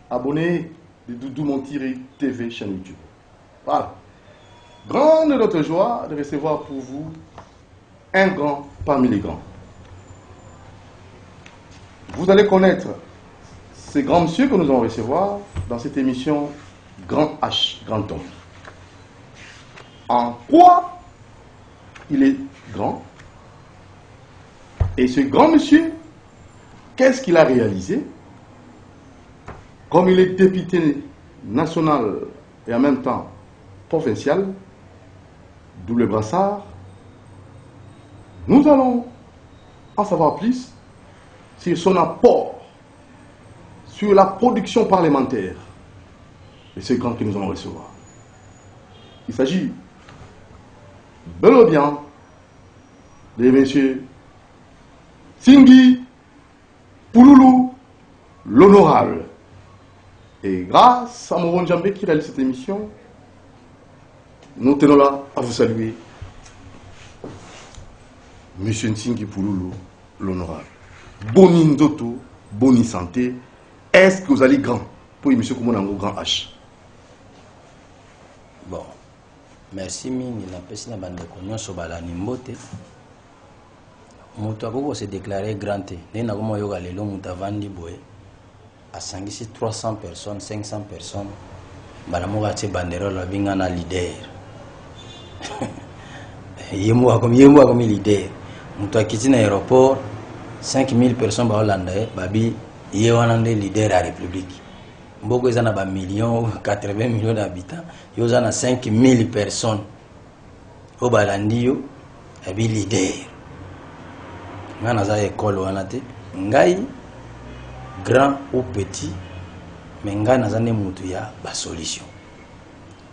abonnés de Doudou Montiri TV chaîne YouTube. Voilà. Grande notre joie de recevoir pour vous un grand parmi les grands. Vous allez connaître ces grands messieurs que nous allons recevoir dans cette émission Grand H, Grand Homme. En quoi il est grand? Et ce grand monsieur, qu'est-ce qu'il a réalisé? Comme il est député national et en même temps provincial, double brassard, nous allons en savoir plus sur son apport sur la production parlementaire de ce grand que nous allons recevoir. Il s'agit bel ou bien de M. Singui Pouloulou, l'honorable. Et grâce à Moron Djambé qui réalise cette émission, nous tenons là à vous saluer, M. Singui Pouloulou, l'honorable. Boni Ndoto, boni santé. Est-ce que vous allez grand pour M. Koumonango, grand H? Bon, merci mingi na pesi na bande konyo sobala ni mbote. Mutu akoko se déclarer grand te. Ne na komo yoga lelo mutu avandi boye. Asangisi 300 personnes, 500 personnes. Bala moga te banderole abinga na leader. Yemu akomi leader. Mutu akiti na aéroport 5000 personnes ba Hollande babi yewanande leader à République. Mboko ezana ba millions 80 millions d'habitants, yo zana 5000 personnes. O balandi yo abi leader. Ngana za école wana te, ngai grand ou petit, mais ngai nazane mutu ya ba solution.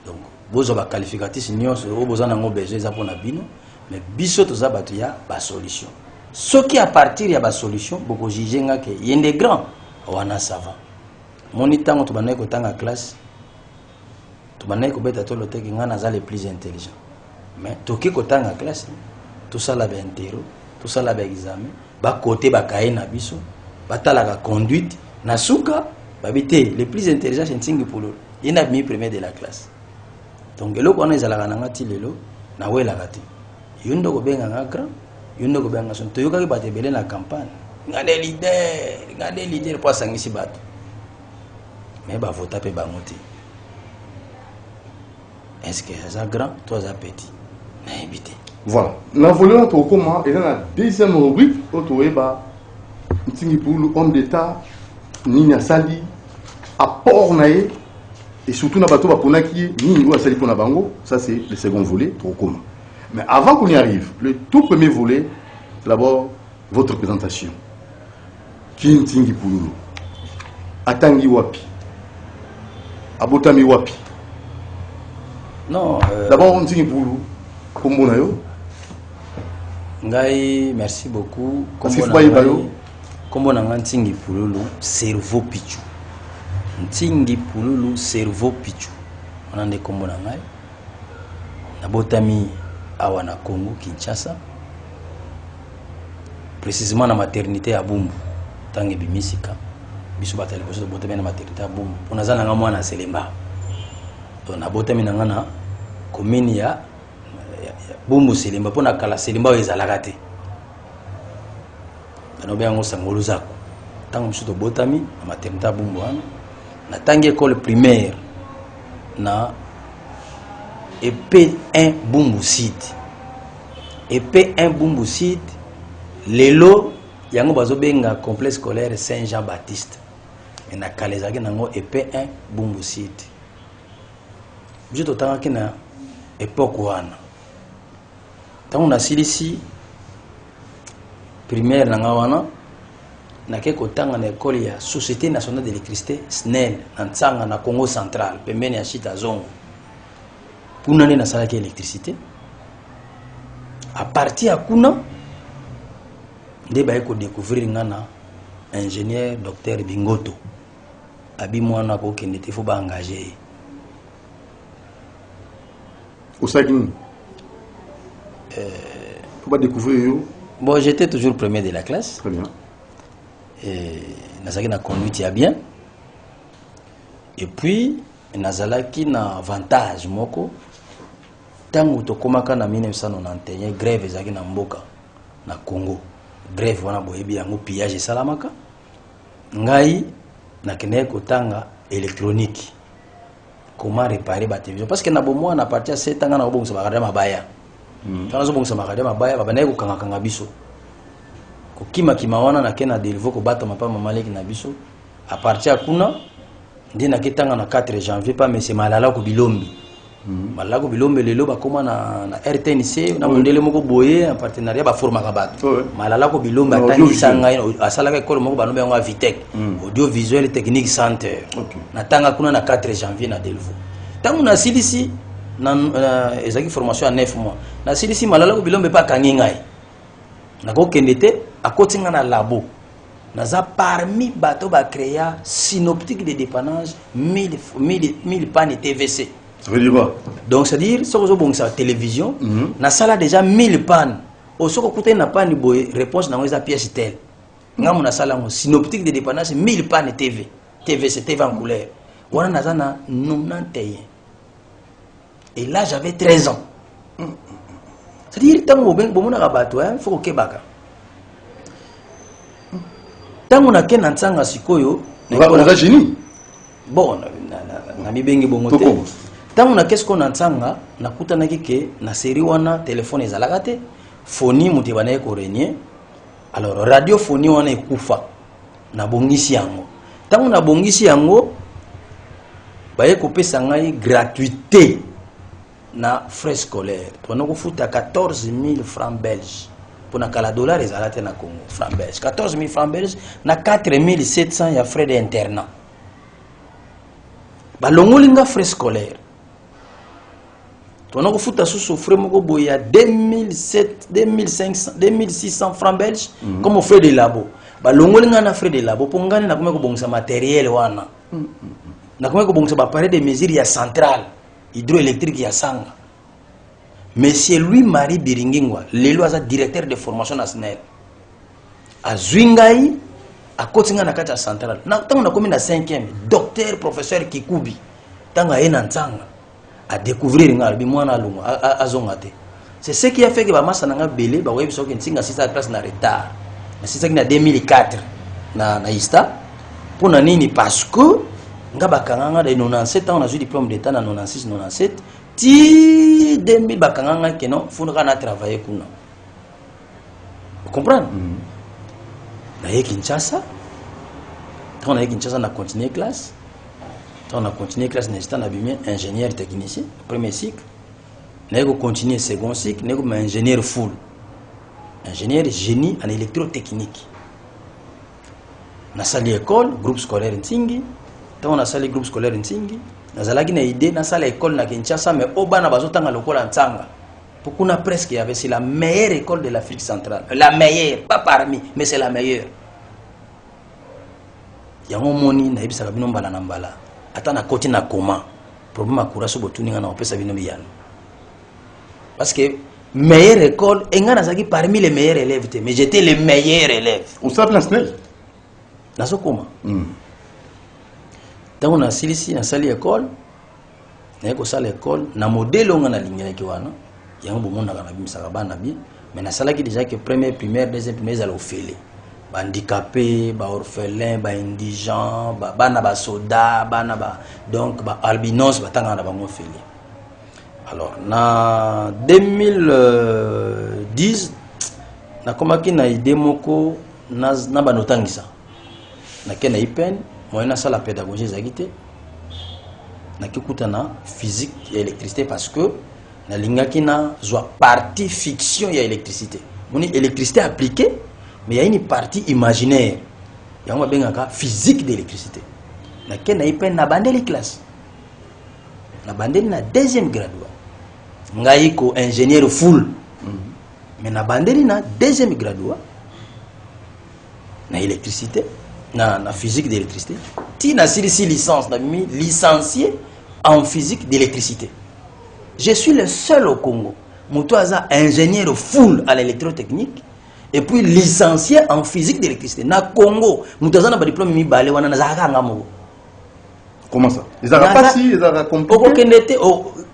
Donc bozo ba qualificatif nyonso o bozana ngo besoin za pona bino, mais biso to za batu ya ba solution. Ce qui à partir ya ba solution boko juger nga ke yende grand wana savant. Monitango to banaye ko tanga classe. To banaye ko beta to loteki nga naza le plus intelligent. Mais to ki ko tanga classe, tout ça la ba intero, tout ça la ba examen, ba côté ba kaye na biso, ba tala ka conduite, na suka ba bité le plus intelligent c'est Ntingi Pouloulou. Il n'a mis premier de la classe. Donc eloko wana ezala kana ngati lelo na wela kati. Yundo ko benga nga grand. Yundo ko benga son to yoka ki bate belé na campagne. Ngade leader pour sangisi bato. Mais bah voter pe bangote. Est-ce que ça grand, toi ça petit? Na éviter. Voilà. La volet au comment et dans la deuxième rubrique autour ba Ntingi Pouloulou homme d'état Nina Sali apport naé et surtout na bato ba pona ki ni ou sali pona bango, ça c'est le second volet au comment. Mais avant qu'on y arrive, le tout premier volet, c'est d'abord votre présentation. Qui est Ntingi Pouloulou? Atangi wapi? Abotami wapi? Non. D'abord Ntingi Pouloulou, kombo na yo? Ngai, merci beaucoup. Kombo na Ntingi Pouloulou, cerveau pichu. Ntingi Pouloulou, cerveau pichu. On a des kombo na ngai. Nabotami awa na Congo, Kinshasa. Précisément na maternité à Bumbu. Tangi bimisika. Biso batali ko so botami na maternité à Bumbu. On a zana nga mwana Selemba. Donc na botami na ngana commune ya Bumbu Selemba pona kala Selemba ezalaka te. Ano be ngo sangolo zako. Tango biso to botami na maternité à Bumbu wana. Na tangi école primaire na EP1 Bumbu Sud. EP1 Bumbu Sud, lelo yango bazobenga complexe scolaire Saint-Jean-Baptiste. Et na kalezaki nango EP1 Bumbu Sud. Je totanga kina époque wana. Tango na silisi primaire nanga wana nake kotanga na école ya Société nationale d'électricité SNEL na Ntsanga na Congo central pembeni ya Chita Zongo. Kuna ne nasalaki électricité. À partir de Kuna, nde baye ko découvrir ngana ingénieur docteur Bingoto. Abi mwana ko kende te fo ba engager. Au Sagini. Faut pas découvrir yo. Bon, j'étais toujours premier de la classe. Très bien. Et nasaki na conduite ya bien. Et puis nazalaki na avantage moko tango tokomaka na 1991 grève ezaki na mboka na Congo. Grève wana boyebi yango pillage esalamaka. Ngai nakende kotanga électronique. Comment réparer la télévision? Parce que na bomo na partir 7 ans na bongisa bakada mabaya. Kana zo bongisa bakada mabaya babana ko kanga biso. Ko kima wana na kena delivo ko bata mapa mamaleki na biso. À partir kuna ndina ketanga na 4 janvier pa mais c'est malala ko bilombi. Malala ko bilombi lelo ba koma na RTNC na mondele moko boye en partenariat ba forma ka bato. Malala ko bilombi atani sanga asala ka école moko banobe ngo Vitec. Audiovisuel technique center. Na tanga kuna na 4 janvier na Delvaux. Tangu na silisi na ezaki formation à 9 mois. Na silisi malala ko bilombe pa kangi ngai. Na ko kendete akotinga na labo. Naza parmi bateau ba créa synoptique de dépannage 1000 pannes TVC. Ça veut dire quoi? Donc c'est à dire si vous avez sa télévision, na sala déjà 1000 pannes. Au soko koute na panne boy réponse na ngeza pièce telle. Ngamu na sala synoptique de dépannage 1000 pannes TVC TV en couleur. Wana naza na 91. Et là j'avais 13 ans. C'est à dire tango bomona ka bato hein, faut que baka. Tango na ken ntsanga sikoyo na génie. Bon na mibengi bongo te. Tango na qu'est-ce qu'on ntsanga nakutanaki ke na série wana téléphone ezalaka te. Phonie muti banaye ko renier. Alors radiophonie wana ekufa na bongisi yango. Tango na bongisi yango baye kopesa ngai gratuité na frais scolaires. Tona ko futa 14 000 francs belges. Pour na kala dollar ezalate na Congo francs belges. 14 000 francs belges na 4 700 ya frais d'internat. Balongolinga frais scolaires. Tona ko futa susu frais moko boya 2600 francs belges comme frais de labo. Balongolinga na frais de labo pour ngani na komeko bongisa matériel wana. Na komeko bongisa ba appareil de mesure ya centrale hydroélectrique ya sanga. Monsieur Louis-Marie Biringingwa, lelo aza directeur de formation nationale. A Zwingai, a Kotinga na kata centrale. Na tango na komi na 5e, docteur professeur Kikubi, tanga ena ntanga a découvrir ngalbi mwana lungu azongate. C'est ce qui a fait que ba masa nanga belé ba webi soki ntinga 6 classe na retard. Na 6 na 2004 na ista. Pona nini parce que nga bakanga de 97 ans on a eu diplôme d'état na 96 97. Ti 2000 bakanga que non faut na travailler kuna. Vous comprenez? Na Kinshasa. Quand on a Kinshasa on a continué classe. On a continué classe n'étant bien ingénieur technicien premier cycle. On a continué second cycle, on a ingénieur full. Ingénieur génie en électrotechnique. On a sali école groupe scolaire Ntingi. On a sali groupe scolaire Ntingi. Nazalaki na idée na sala école na Kinshasa mais au bana bazotanga lokola ntanga. Pour qu'on a presque y avait c'est la meilleure école de l'Afrique centrale. La meilleure, pas parmi, mais c'est la meilleure. Yango moni na ibisa kabino mbala na mbala. Ata na koti na koma. Problème akura so botuninga na opesa bino biyano. Parce que meilleure école enga nazaki parmi les meilleurs élèves mais j'étais le meilleur élève. On s'appelle national. Nazo koma. Tango na silisi na sali école na ko sala école na modèle on na lingela ki wana yango bomona kana bimisaka bana bi mais na sala ki déjà que première primaire deuxième primaire za ofele ba handicapé ba orphelin ba indigent ba bana ba soda bana ba donc ba albinos batanga na bango ofele. Alors na 2010 na komaki na idée moko na banotangisa na kena ipen moi na sala pédagogie ezagite na kikuta na physique et électricité parce que na lingaki na zwa partie fiction ya électricité. Moni électricité appliquée mais il y a une partie imaginaire. Yango bengaka physique d'électricité. Na kena ipen na bandeli classe. Na bandeli na deuxième graduat. Ngai ko ingénieur full. Mais na bandeli na deuxième graduat. Na électricité. Na physique d'électricité. Ti na silisi licence na mi licencié en physique d'électricité. Je suis le seul au Congo. Muto aza ingénieur full à l'électrotechnique et puis licencié en physique d'électricité. Na Congo, muto aza na ba diplôme mi balé wana na zaka ngamo. Comment ça? Les arabes pas si, les arabes compliqué.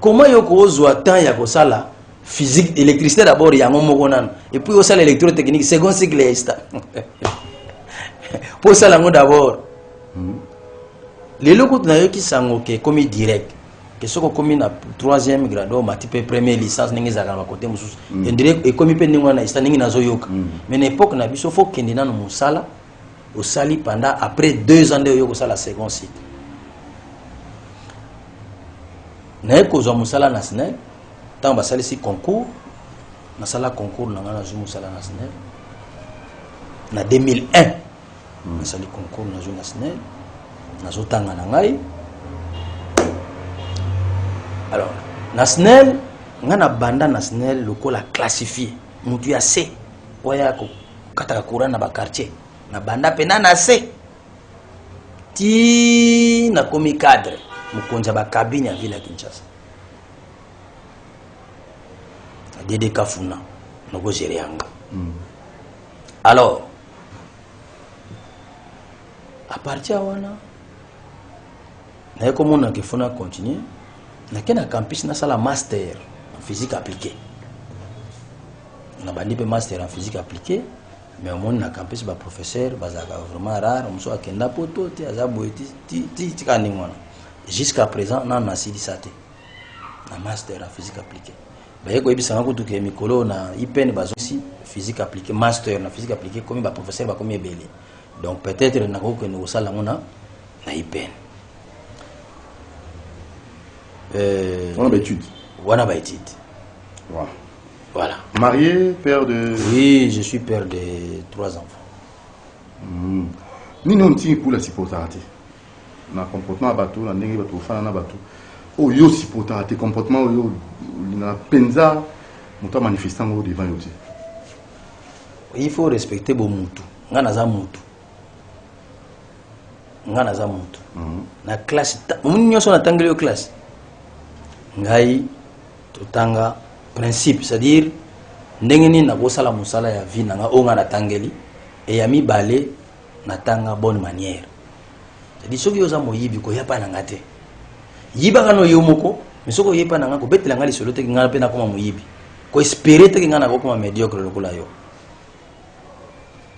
Comment yoko zo temps ya ko sala physique, électricité d'abord ya ngomoko nan. Et puis au sala électrotechnique, second cycle est pour ça là d'abord. Les locaux na yo ki sango ke comme direct. Que ce comme na 3e grade ou matipe première licence ningi za kana côté mususu. Et comme pe ningo na ista ningi na zo yoka. Mais l'époque na biso faut kende na musala au sali pendant après 2 ans de yoko sala second cycle. Na ko zo musala na SNEL tant ba sali si concours na sala concours na ngana zo musala na SNEL na 2001 na sali concours na zo na SNEL na zo tanga na ngai. Alors na SNEL ngana banda na SNEL lokola classifié mutu ya C oya ko kataka courant na ba quartier na banda pena na C ti na komi cadre mukonza ba cabine ya ville ya Kinshasa Dede Kafuna noko gérer yanga. Alors à partir wana na ko mona ke fona continuer na kena campus na sala master en physique appliquée na bandi pe master en physique appliquée mais au monde na campus ba professeur bazaka vraiment rare muso akenda poto ti azabo ti kani ngona jusqu'à présent na sidi sate na master en physique appliquée ba yeko ebisanga ko tuke mikolo na IPN bazo si physique appliquée master na physique appliquée comme ba professeur ba comme ebele donc peut-être na ko que nous sala ngona na IPN on a étude. On a étude. Voilà. Marié, père de... Oui, je suis père de 3 enfants. Ni non ti pour la supportarité. Na comportement bateau, na ndenge bateau fana na bateau. Oh yo supportarité comportement yo na penza muto manifestant au devant yo. Il faut respecter bon mutu. Ngana za mutu. Ngana za mutu. Na classe mun nyoso na tangeli yo classe. Ngai totanga principe, c'est-à-dire ndengeni na kosala musala ya vie nanga onga na tangeli et ya mibale na tanga bonne manière. C'est-à-dire soki yoza moyibi ko yapa na ngate. Yiba ngano yomoko, mais soko yepa nanga ko betela ngali solo te ngana pe na koma moyibi. Ko espérer te ngana ko koma médiocre lokola yo.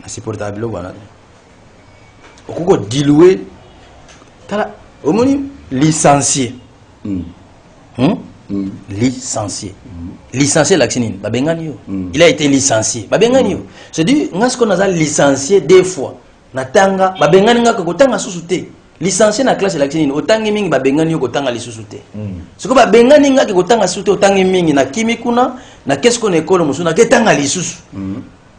Na supportable bana. Okuko dilouer tala omoni licencié. Licencié. Licencié l'axinine, babengani. Il a été licencié. Babengani. Je dis, nous avons licencié 2 fois. Natanga, babengani nga kotanga susute. Licencié na classe l'axinine, otangi mingi babengani kotanga li susute. Ce que babengani nga kotanga susute otangi mingi na kimikuna, na qu'est-ce qu'on école musuna ketanga li susu.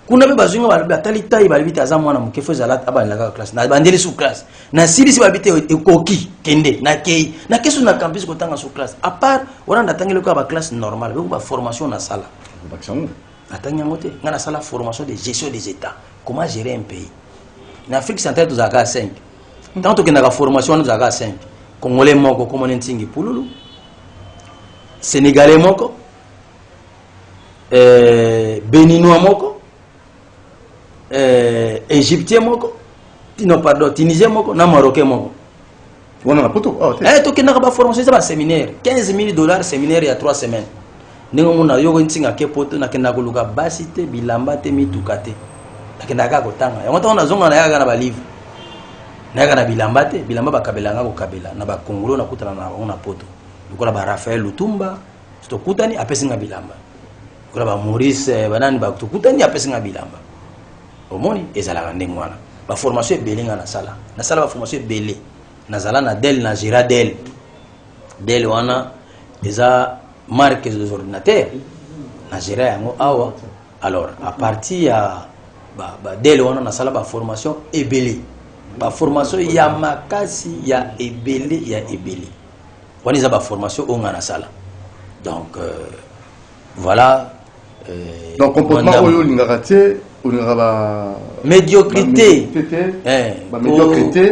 Kuna be bazunga batali tayi balibita za mwana mukefo zalat abana la classe na bandeli sous classe na silisi babite ekoki kende na kei na kesu na campus ko tanga sous classe à part wana ndatangele ko ba classe normale be ba formation na sala atanya ngote ngana sala formation de gestion des états comment gérer un pays en Afrique centrale tous aka 5 tant que na formation nous aka 5 congolais moko comme ntingi pululu sénégalais moko béninois moko égyptien moko non pardon tunisien moko na marocain moko on a poto to kena ba formation ça ba séminaire $15,000 séminaire il y a 3 semaines ningo mona yoko ntinga ke poto na kena ko luka basite bilamba te mitukate na kena ka ko tanga yango ta na zonga na yaga na ba livre na yaga na bilamba te bilamba ba kabela nga ko kabela na ba kongolo na kutana na ona poto lukola ba Raphaël Lutumba to kutani apesinga bilamba lukola ba Maurice banani ba to kutani apesinga bilamba omoni ezala ndenge wana ba formation ebelinga na sala ba formation ebele na zala na Dell na Gira Dell wana eza marque des ordinateurs na Gira yango awa alors à partir ya ba Dell wana na sala ba formation ebele ba formation ya makasi ya ebele wana eza ba formation onga na sala donc voilà donc comportement oyo lingaratie médiocrité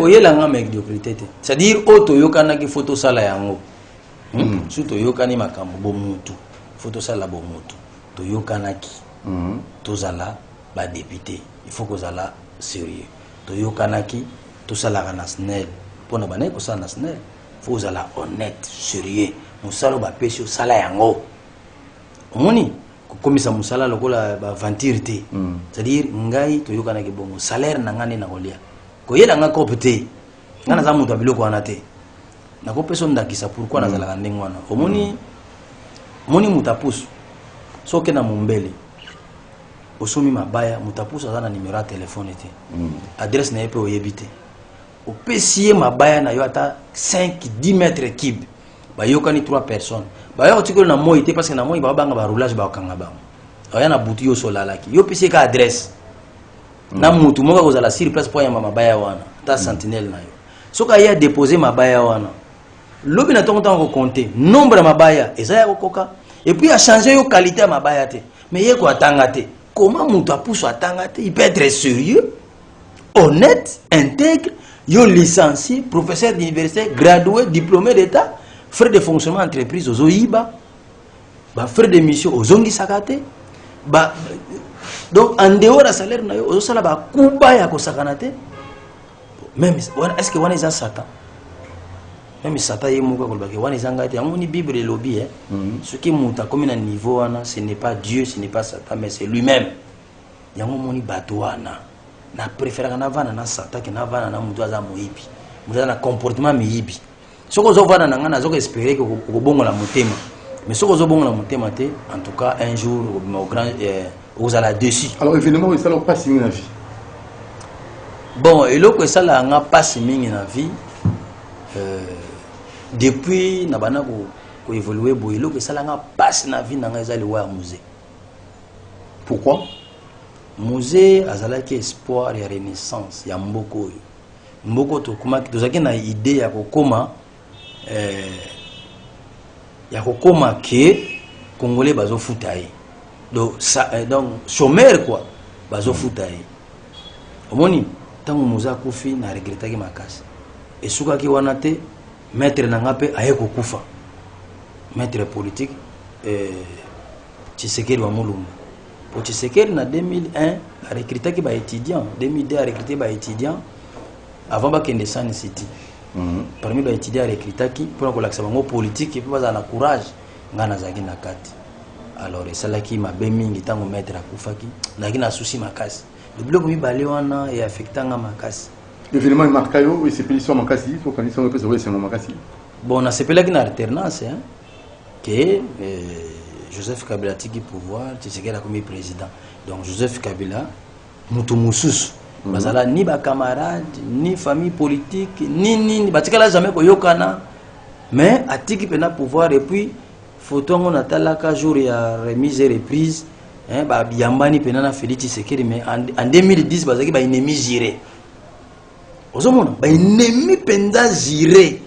oyelanga médiocrité c'est-à-dire auto yokana ki photo sala yango surtout yokani makambo bomutu photo sala bomutu to yokana ki tozala ba député il faut que zala sérieux to yokana ki to sala na SNEL pona bana ko sala na SNEL faut la honnête sérieux musala ba pesi sala yango omoni kokomisa musala lokola ba ventirité c'est-à-dire ngai toyokana ke bongo salaire na ngane na kolia koyela nga kopete ngana za mutu abiloko wana te na kopeso ndakisa pourquoi na zala ndenge wana omoni mutapusu soke na mumbele osomi mabaya mutapusu azana numéro ya téléphone te adresse na yepe oyebite opesiye mabaya na yo ata 5-10 mètres cube bayokani 3 personnes bayo tikolo na moi te parce que na moi ba banga ba roulage ba kanga ba oya na butu yo solalaki yo pesiye ka adresse na mutu moka kozala sur place pour yamba mabaya wana ta sentinelle na yo soka ya déposer mabaya wana lobi na tongo tango compter nombre mabaya ezaya kokoka et puis a changer yo qualité ya mabaya te mais ye ko atanga te comment mutu apuso atanga te il peut être sérieux honnête intègre yo licencié professeur d'université gradué diplômé d'état frais de fonctionnement entreprise aux oiba ba frais de mission aux ongi sakate ba donc en dehors de salaire na yo osala ba kuba ya ko sakanate même est-ce que wana isa satan même satan yemuka ko ba ke wana izanga te amoni bible lobby ce qui monta comme na niveau wana ce n'est pas Dieu ce n'est pas Satan mais c'est lui-même yango moni bato wana na préfère na vana na satan ke na vana na mutu aza moyibi mutu na comportement miyibi soko zo vana na ngana zo espérer que ko bongola motema mais soko zo bongola motema te en tout cas un jour au grand aux ala dessus alors évidemment ça n'a pas si na vie bon eloko ça la nga passe mingi na vie depuis na bana ko évoluer bo eloko ça la nga passe na vie na nga ezali wa musée pourquoi musée azalaki espoir ya renaissance ya mboko mboko to kuma tozaki na idée ya kokoma ke congolais bazo futaye donc chômeur quoi bazo futaye omoni tango muza kufi na regretaki makasi esukaki wana te maître na ngape aye kokufa maître politique Tshisekedi wa Mulumba pour Tshisekedi na 2001 a recruté ki ba étudiant 2002 a recruté ba étudiant avant ba kende Sun City parmi ba étudiant a recruté ki pour ko laksa bango politique et pas na courage ngana zaki na kati alors esala ki mabe mingi tango maître akufaki na kina souci makasi le bloc mi balé wana et affectanga makasi évidemment markayo et c'est pétition makasi faut qu'on ait que c'est makasi bon na sepela ki na alternance hein que Joseph Kabila tiki pouvoir Tshisekedi comme président donc Joseph Kabila mutu mususu bazala ni ba camarade ni famille politique ni batikala jamais ko yokana mais atiki pena pouvoir et puis photo on atalaka jour ya remise et reprise hein ba biambani pena na Félix Tshisekedi mais en 2010 bazaki ba ennemi juré ozomona ba ennemi penza juré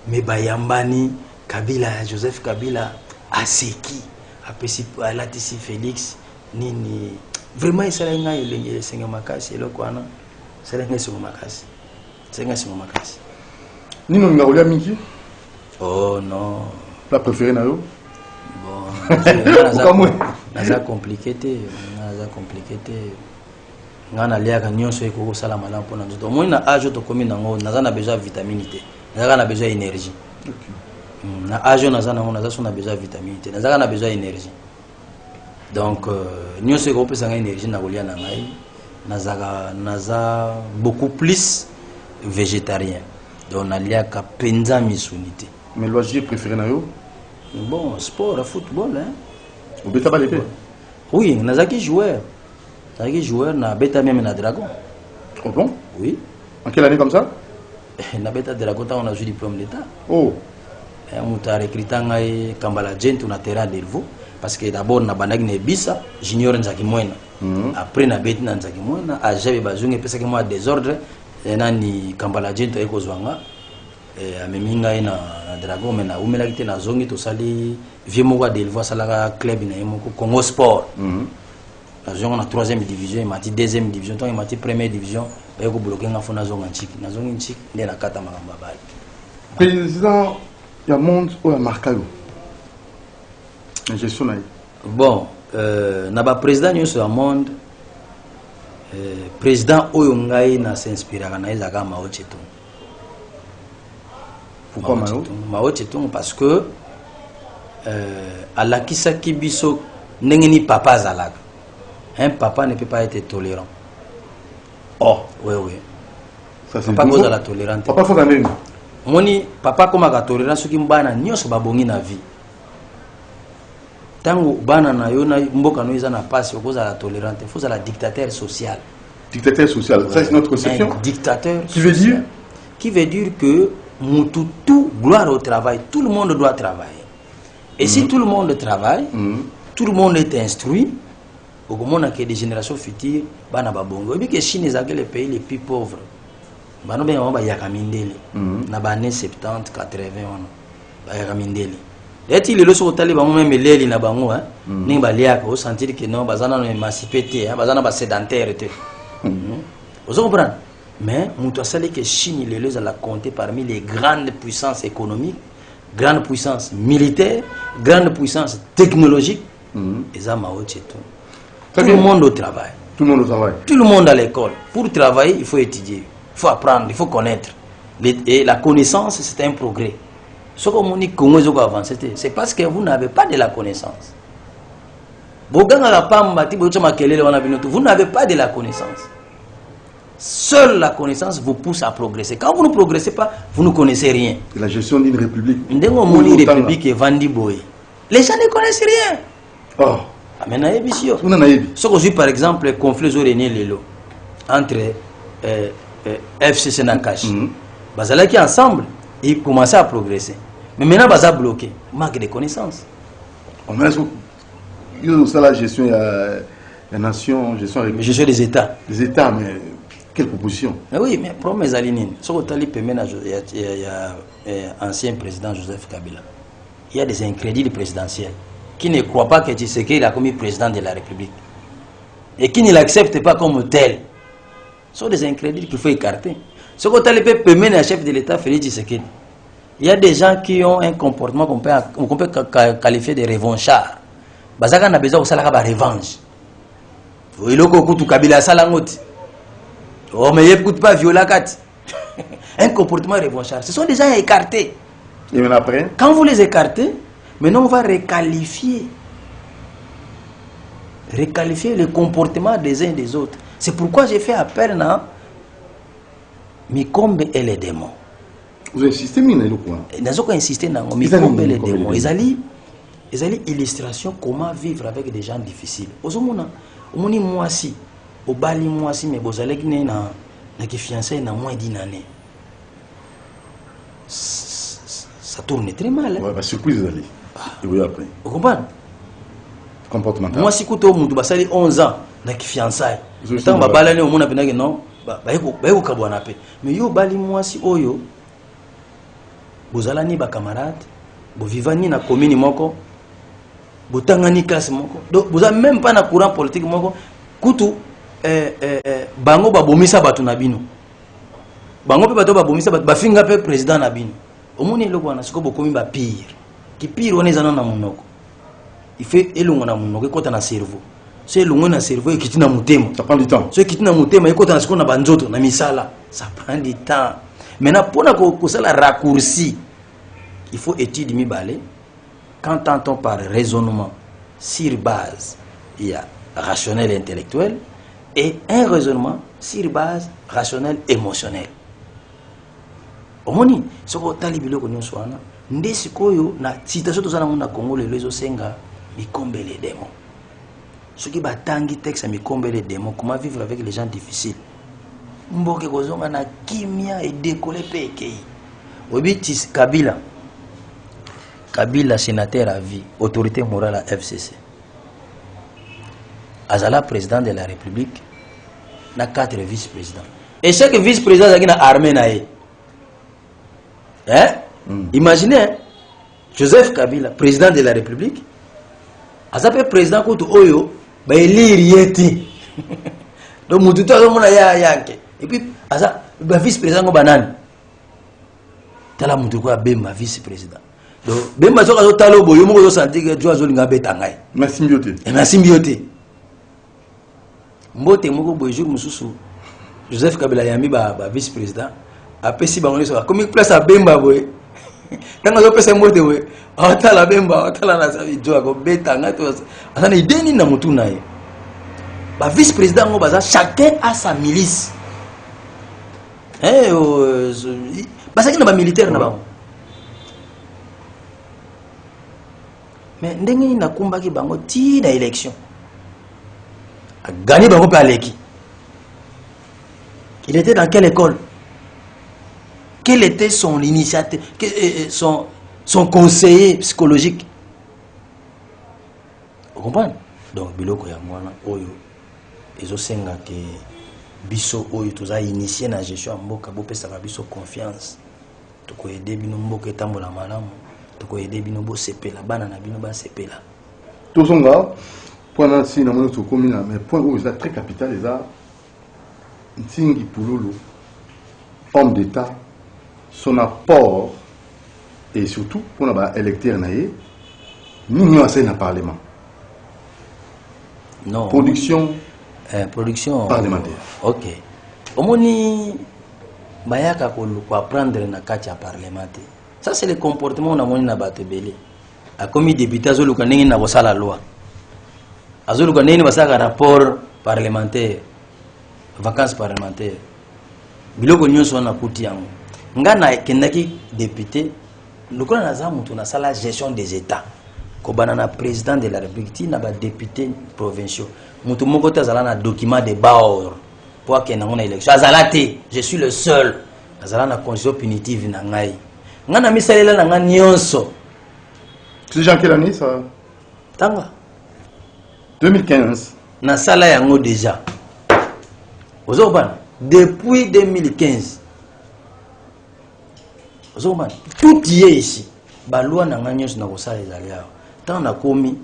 mais ba yambani Kabila Joseph Kabila aseki apesi alatisi Félix nini vraiment isala nga elenge senga makasi eloko wana sala nga senga makasi nino ngaolia mingi oh non la préférée na yo bon naza compliqué te ngana liaka nyonso eko sala malamu pona nzoto moi na âge to komi nango naza na besoin vitamine te naza na besoin énergie na âge naza nango naza so na besoin vitamine te naza na besoin énergie donc nyonso eko pesa nga énergie na kolia na ngai naza beaucoup plus végétarien donc naliaka penza misunité mais loisir préféré na yo bon sport football hein au beta balé oui nazaki joueur na beta même na Dragon. Oh bon oui en quelle année comme ça na beta Dragon on a eu diplôme d'état oh on a recruté ngai Kambala Gent na terrain d'Elvo parce que d'abord na bandaki ne bisa junior nzaki mwena après na beti na nzaki mwena a jabe bazunge pesa ke moi désordre nani Kambala Gent eko zwanga amemi ngai na Dragon mais na umelaki te na zongi to sali vieux moko d'Elvo salaka club na yemo Congo Sport la zone na 3e division il m'a dit 2e division donc il m'a dit 1e division ba ko bloquer nga fona zonga nchiki na zongi nchiki nde na kata makamba bali président ya monde ou ya markayo gestion na bon na ba président nyonso ya monde président oyo ngai na s'inspiraka na ezaka Mao Tse-tung Pourquoi Mao? Mao Tse-tung parce que alakisa kibiso n'engeni papa zalaka. Un papa ne peut pas être tolérant. Oh, oui, oui. Ça c'est Papa cause la tolérance. Papa faut quand Moni papa comme la tolérance qui mbana nyos babongi na vie. Tango bana na yo na mboka no na passe cause la tolérance, faut la dictateur social. Dictateur social, ça c'est notre conception. Un dictateur qui veut dire que tout gloire au travail, tout le monde doit travailler. Et si tout le monde travaille, tout le monde est instruit, au moment que des générations futures, bana babongo. Et bien que Chine est les pays les plus pauvres. Bano ben on ba yakamindeli. Na ba années 70, 80 on ba yakamindeli. Et il est le so tali ba même leli na bango hein. Ni ba liaka au sentir que non bazana no émancipé té, bazana ba sédentaire té. Vous comprenez? Mais nous savons que Chine les a compté parmi les grandes puissances économiques, grandes puissances militaires, grandes puissances technologiques. Et ça Mao Tse-tung. Tout le monde au travail. Tout le monde au travail. Tout le monde à l'école. Pour travailler, il faut étudier, il faut apprendre, il faut connaître. Et la connaissance, c'est un progrès. Ce que mon dit c'est parce que vous n'avez pas de la connaissance. Vous n'avez pas de la connaissance. Seule la connaissance vous pousse à progresser. Quand vous ne progressez pas, vous ne connaissez rien. La gestion d'une république. Les gens ne connaissent rien. Oh. Ce que par exemple, le conflit entre FCC et Nakash. Ils sont ensemble, ils commençaient à progresser. Mais maintenant, ils sont bloqués. Manque de connaissances. Il y a la gestion des nations, gestion des États. Des États, mais quelle proposition? Oui, mais problème est aligné. Ce que il y a ancien président Joseph Kabila. Il y a des incrédules présidentiels qui ne croient pas que Tshisekedi a commis président de la République et qui ne l'acceptent pas comme tel. Ce sont des incrédules qu'il faut écarter. Ce que tu peux permettre à chef de l'État, Félix Tshisekedi. Il y a des gens qui ont un comportement qu'on peut qualifier de revanchards. Bazaka n'a besoin de ça la revanche. Il y a beaucoup Kabila Salangoti. Oh mais il ne pas violer un comportement revanchard. Ce sont des gens écartés. Et maintenant après? Quand vous les écartez, maintenant on va requalifier le comportement des uns et des autres. C'est pourquoi j'ai fait appel à Mikombe et les démons. Vous insistez, Mina, le quoi? Nous avons insisté dans Mikombe et les démons. Ils allaient illustration comment vivre avec des gens difficiles. Aujourd'hui, moi aussi, au Bali, moi aussi, mais vous allez na fiancé na moins d'une année. Ça tourne très mal. Ouais, bah surprise, vous allez. Et oui, après. Vous comprenez? Comportemental. Moi, si vous avez 11 ans, na fiançailles. Tant que balani au monde a non, mais yo bali moi si oyo, vous allez ni ba camarade, vous vivez ni na commune moko, vous tangani classe moko. Donc vous avez même pas na courant politique moko. Kutu bango ba bomisa batu na bino. Bango pe bato ba bomisa batu ba finga pe président na bino. Omoni eloko wana siko bokomi ba pire. Ki pire wana ezana na monoko. Il fait elongo na monoko ekota na cerveau. C'est le monde cerveau et qui tient mutema. Ça prend du temps. Ce qui tient mutema et quand on a ce qu'on a banzoto na misala, ça prend du temps. Maintenant pour que ça la raccourci, il faut étudier mi balé. Quand on par raisonnement sur base, il y a rationnel et intellectuel et un raisonnement sur base rationnel émotionnel. Omoni, ce que tali biloko nyonso wana, ndesi koyo na citation tozana mona Congo le lezo senga Mikombe les démons. Ceux qui battent texte à Mikombe les démons, comment vivre avec les gens difficiles. Mboke kozonga na kimia et décoller pekei. Obi Kabila. Kabila sénateur à vie, autorité morale à FCC. Azala président de la République, na 4 vice-présidents. Et chaque vice-président a une armée naé. Hein? Imaginez Joseph Kabila, président de la République. Azapé président contre Oyo, bah il yeti. Donc mututo azomona ya yanke. Et puis aza ba vice-président ko banane. Tala mutuko ya bemba vice-président. Donc bemba soka zo talo boyo moko zo sentir que Dieu azolinga betangai. Ma symbiote. Et ma symbiote. Mbote moko boyo jour mususu. Joseph Kabila yami ba vice-président. Après si bango so comme place à bemba boye. Tant que je peux me ata la bemba ata la nasa vidéo ko beta ngato asana ideni na mutu na ye ba vice président ngo baza chacun a sa milice basaki na ba militaire na ba mais ndenge na kumbaki bango ti na élection a gagné bango pa leki. Il était dans quelle école? Quel était son initiative, son conseiller psychologique? Vous comprenez? Donc, biloko ya mwana oyo ezosenga ke biso oyo toza initié na gestion mboka bo pesa biso confiance. Toko aider bino mboka etambola malamu. Toko aider bino bo sepela bana na bino ba sepela. Tozonga point si na mono to komina mais point où est très capital les a Ntingi Pululu, homme d'État, son apport et surtout pour nous électeur naïe, nous n'y avons pas parlement. Non. Production parlementaire. Ok. Omoni bayaka ko apprendre na katia parlementaire. Ça c'est le comportement na moni na bato belé. A commis député azoluka ndenge na bosala loi. Azoluka ndenge basaka rapport parlementaire. Vacances parlementaires. Biloko nyonso na kuti yango. Ngana kendaki député, lokola na za mutu na sala gestion des états. Ko banana président de la République na ba député provinciaux. Mutu moko tazala na document de bord pour que na ngona élection. Azalate, je suis le seul. Azala na constitution punitive na ngai. Ngana misalela na ngani nyonso. C'est Jean quelle année ça? Tanga 2015. Na sala yango déjà. Depuis 2015, tout y est ici. Balua na nganyos na kosala ezaliao. Tant na komi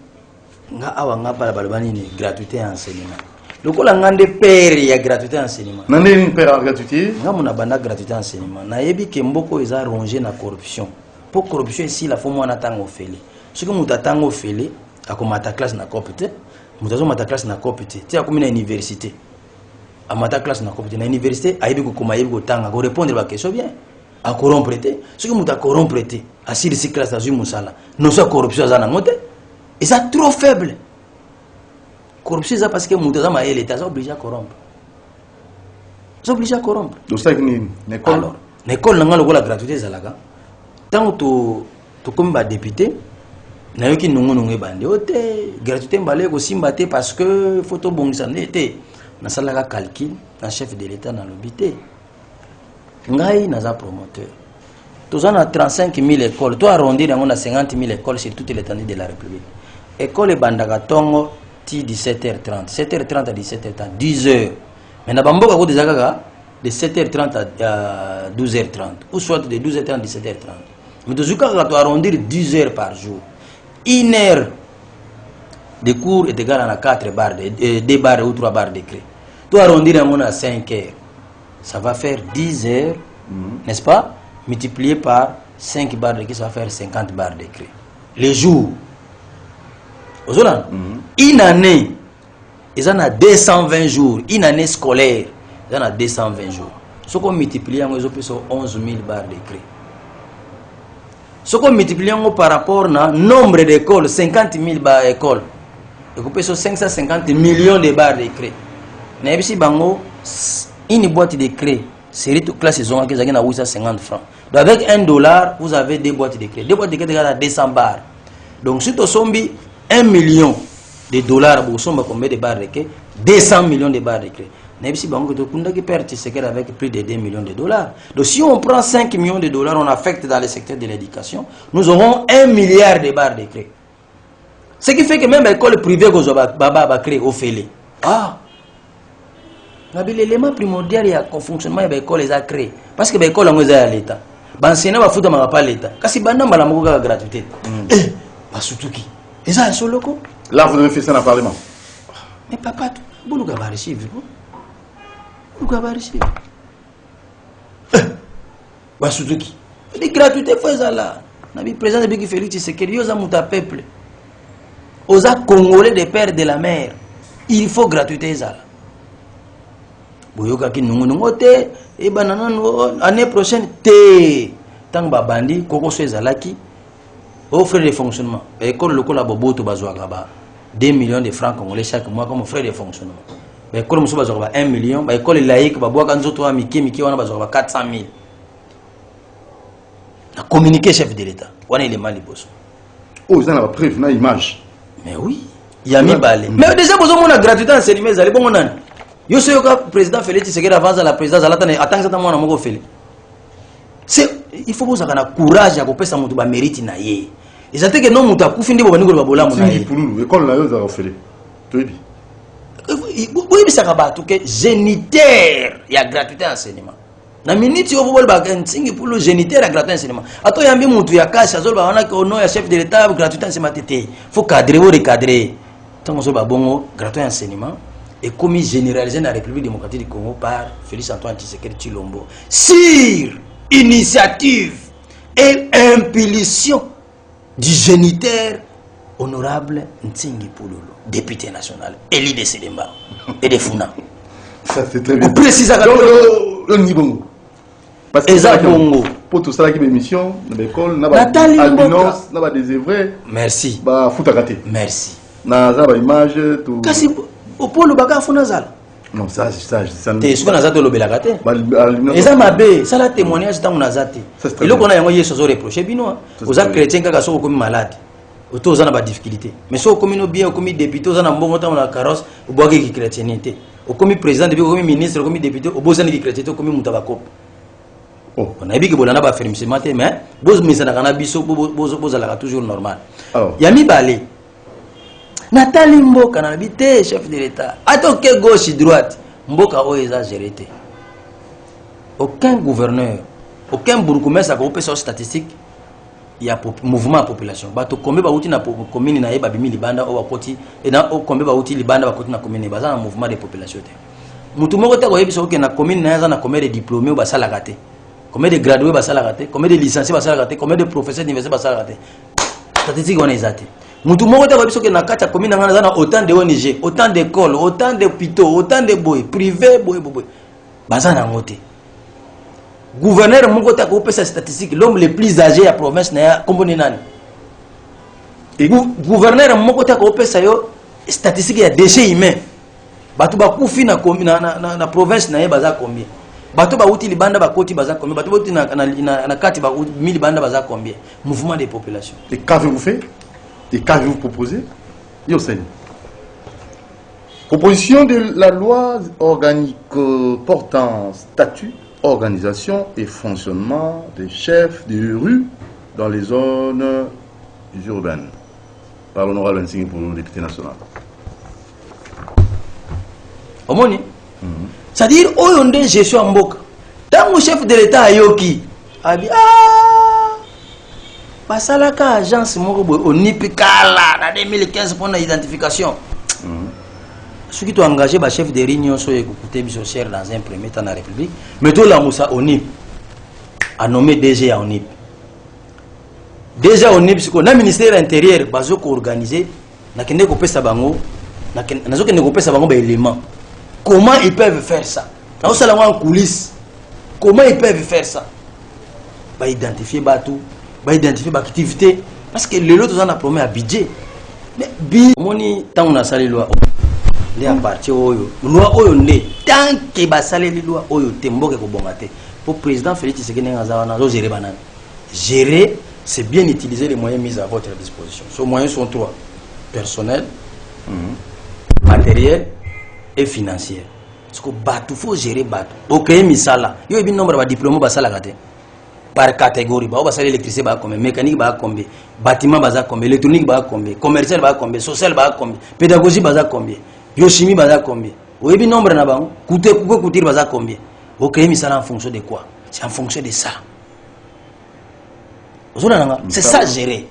nga awa nga bala balabani ni gratuité enseignement. Lokola ngande père ya gratuité enseignement. Nande ni père gratuité? Nga mona banda gratuité enseignement. Na yebi ke mboko eza rongé na corruption. Pour corruption ici la faut mwana tango fele. Ce que muta tango fele akomata classe na copte, mutazo mata classe na copte. Ti akomi na université. À ma classe na copte na université aibi ko koma yebi ko tanga ko répondre ba question bien. A corrompre ce que muta corrompre a si les classes à musala. Non soit corruption za na ngote. Et ça trop faible. Corruption ça parce que muta za ma l'état ça obligé à corrompre. C'est obligé à corrompre. Donc ça ni l'école. Alors, l'école n'a pas la gratuité zalaga. Tant to comme ba député na yoki nungu nungu bande ote gratuité mbale ko simbate parce que photo bongisa n'était na salaka calcul na chef de l'état na l'obité. Ngai naza promoteur. Tous on a 35 000 écoles. Toi arrondir on a 50 000 écoles sur toute l'étendue de la République. École bandaka tongo ti 17h30. 7h30 à 17h30. 10h. Mais na bamboka ko déjà de 7h30 à 12h30. Ou soit de 12h30 à 17h30. Mais tu dois arrondir 10 heures par jour. 1 heure de cours est égal à 4 barres, 2 barres ou 3 barres d'écrit. Tu arrondir à 5 heures. Ça va faire 10 heures, n'est-ce pas? Multiplié par 5 barres d'écrit, ça va faire 50 barres d'écrit. Les jours. Une année, ils en ont 220 jours. Une année scolaire, ils en ont 220 jours. Ce qu'on multiplie, ils ont 11 000 barres d'écrit. Ce qu'on multiplie par rapport au nombre d'écoles, 50 000 écoles, et qu'on peut 550 millions de barres d'écrit. Mais si bango une boîte d'écrit, série toute classe saison qui a 850 francs. Donc avec $1, vous avez 2 boîtes d'écrit. 2 boîtes d'écrit à 200 barres. Donc si tu sombi 1 million de dollars, vous sommes combien de barres d'écrit? 200 millions de barres d'écrit. Mais si bango qui perd avec plus de 2 millions de dollars. Donc si on prend 5 millions de dollars, on affecte dans le secteur de l'éducation, nous aurons 1 milliard de barres d'écrit. Ce qui fait que même l'école privée que va créer au félé. Ah! L'élément primordial il y a un fonctionnement de l'école les a créé. Parce que l'école est à l'État. L'enseignant va foutre pas l'État. Parce que l'enseignant va la gratuité. Eh, surtout qui? Et ça, c'est loco. Là, vous avez fait ça dans le Parlement. Mais papa, vous avez reçu. Vous avez reçu. Eh, surtout qui? Les gratuités, il faut ça là. Le président de Félix Tshisekedi, il y a un peuple. Aux Congolais des pères de la mer. Il faut gratuité ça. Boyoka ki nungu te e banana année prochaine te tant que bandi koko so ezalaki au frais de fonctionnement école lokola boboto bazwaka ba 2 millions de francs congolais chaque mois comme frais de fonctionnement école muso bazwaka ba 1 million ba école laïque ba bwaka nzoto wa miki wana bazwaka ba 400 000 na communiquer chef de l'état wana il est mal liboso oh ça n'a pas preuve na image mais oui il y a mis balé mais déjà besoin mon gratuité enseignement ezali bongo nani yo so yoka président Félix Tshisekedi avance à la présidence alata attendre ça mwana moko fele c'est il faut que na courage ya kopesa mutu ba mérite na ye ezate que non mutu akufi ndi bobani ko babola mona ye pululu école na yo za ofele toyebi oui bisaka batu ke géniteur ya gratuité enseignement na minute yo bobol ba nsingi pour le géniteur ya gratuité enseignement ato yambi mutu ya cash azol ba wana ko no ya chef de l'état gratuité enseignement tété faut cadrer ou recadrer tant so ba bongo gratuité enseignement est commis généralisé dans la République démocratique du Congo par Félix Antoine Tshisekedi Tshilombo sur initiative et impulsion du géniteur honorable Ntingi Pululu, député national, élu de Sédemba et de Funa. Ça c'est très bien. Précise à le niveau. Parce que pour tout ça qui est émission, l'école n'a pas albinos, n'a pas des vrais. Merci. Bah fout à gâter. Merci. N'a pas image tout. Kasi au pôle baga Funa zal. Non ça te souvent nazato lobela gâté. Eza mabe, ça la témoignage tant nazate. Et là qu'on a yango yeso zo reprocher bino. Aux chrétiens kaka so comme malade. Auto za na ba difficulté. Mais so comme no bien comme député za na mbongo ta na carrosse au bois qui chrétienté. Au comme président depuis comme ministre comme député au boza ni chrétienté comme mutaba cop. Oh, on a vu que bolana ba faire matin mais boz misana kana biso boza la toujours normal. Yami balé. Nathalie Mboka na habité chef de l'état. Attends que gauche droite Mboka o exagéré. Aucun gouverneur, aucun bourgmestre a coupé sur statistique. Il y a mouvement population. Bato combien ba outi na commune na yeba bimi libanda o bakoti et na combien ba outi libanda bakoti na commune baza na mouvement de population. Mutu moko ta ko yebiso ke na commune na yaza na combien de diplômés ba sala gâté. Combien de gradués ba sala gâté, combien de licenciés ba sala gâté, combien de professeurs d'université ba sala gâté. Statistique on exate. Mutu moko ta ko yebiso ke na kata commune na na autant de ONG, autant d'écoles, autant d'hôpitaux, autant de boy privés boy. Baza na ngote. Gouverneur moko ta ko pesa statistique l'homme le plus âgé à province na komboni nani. Et gouverneur moko ta ko pesa yo statistique ya déchets humains. Batu ba kufi na province na baza combien. Batu ba uti libanda ba koti baza combien. Batu ba uti na kati ba mili banda baza combien. Mouvement des populations. Et qu'avez-vous fait? Et qu'avez-vous proposé? Yosen. Proposition de la loi organique portant statut, organisation et fonctionnement des chefs de rue dans les zones urbaines par l'honorable Ntingi Pululu, député national. Omoni, c'est-à-dire oyo nde gestion mboka. Tant que chef de l'état ayoki, abi basalaka agence moko boy onipikala na 2015 pour la identification. Ceux qui ont engagé le chef de réunion sont écoutés cher dans un premier temps dans la République. Mais tout là, Moussa Onip a nommé DG à Onip. DG à Onip, c'est le ministère intérieur qui a organisé, comment ils peuvent faire ça? En coulisses, comment ils peuvent faire ça? Identifier tout, identifier l'activité. Parce que les autres ont promis un budget. Mais bi, tant on a salé loi. Les parti oyo loi oyo ne tant que basale les loi oyo temboke ko bongate pour président Félix Tshisekedi ngaza na zo gérer banane gérer c'est bien utiliser les moyens mis à votre disposition. Ces moyens sont trois: personnel, matériel et financier. Parce que batu faut gérer batu OK misala yo bi nombre ba diplôme basala gate par catégorie ba basala électricité ba combien, mécanique ba combien, bâtiment ba combien, électronique ba combien, commercial ba combien, social ba combien, pédagogie ba combien, biochimie baza combien? Oui, bien nombre na bango. Coûter baza combien? Ok, mais ça en fonction de quoi? C'est en fonction de ça. C'est ça gérer.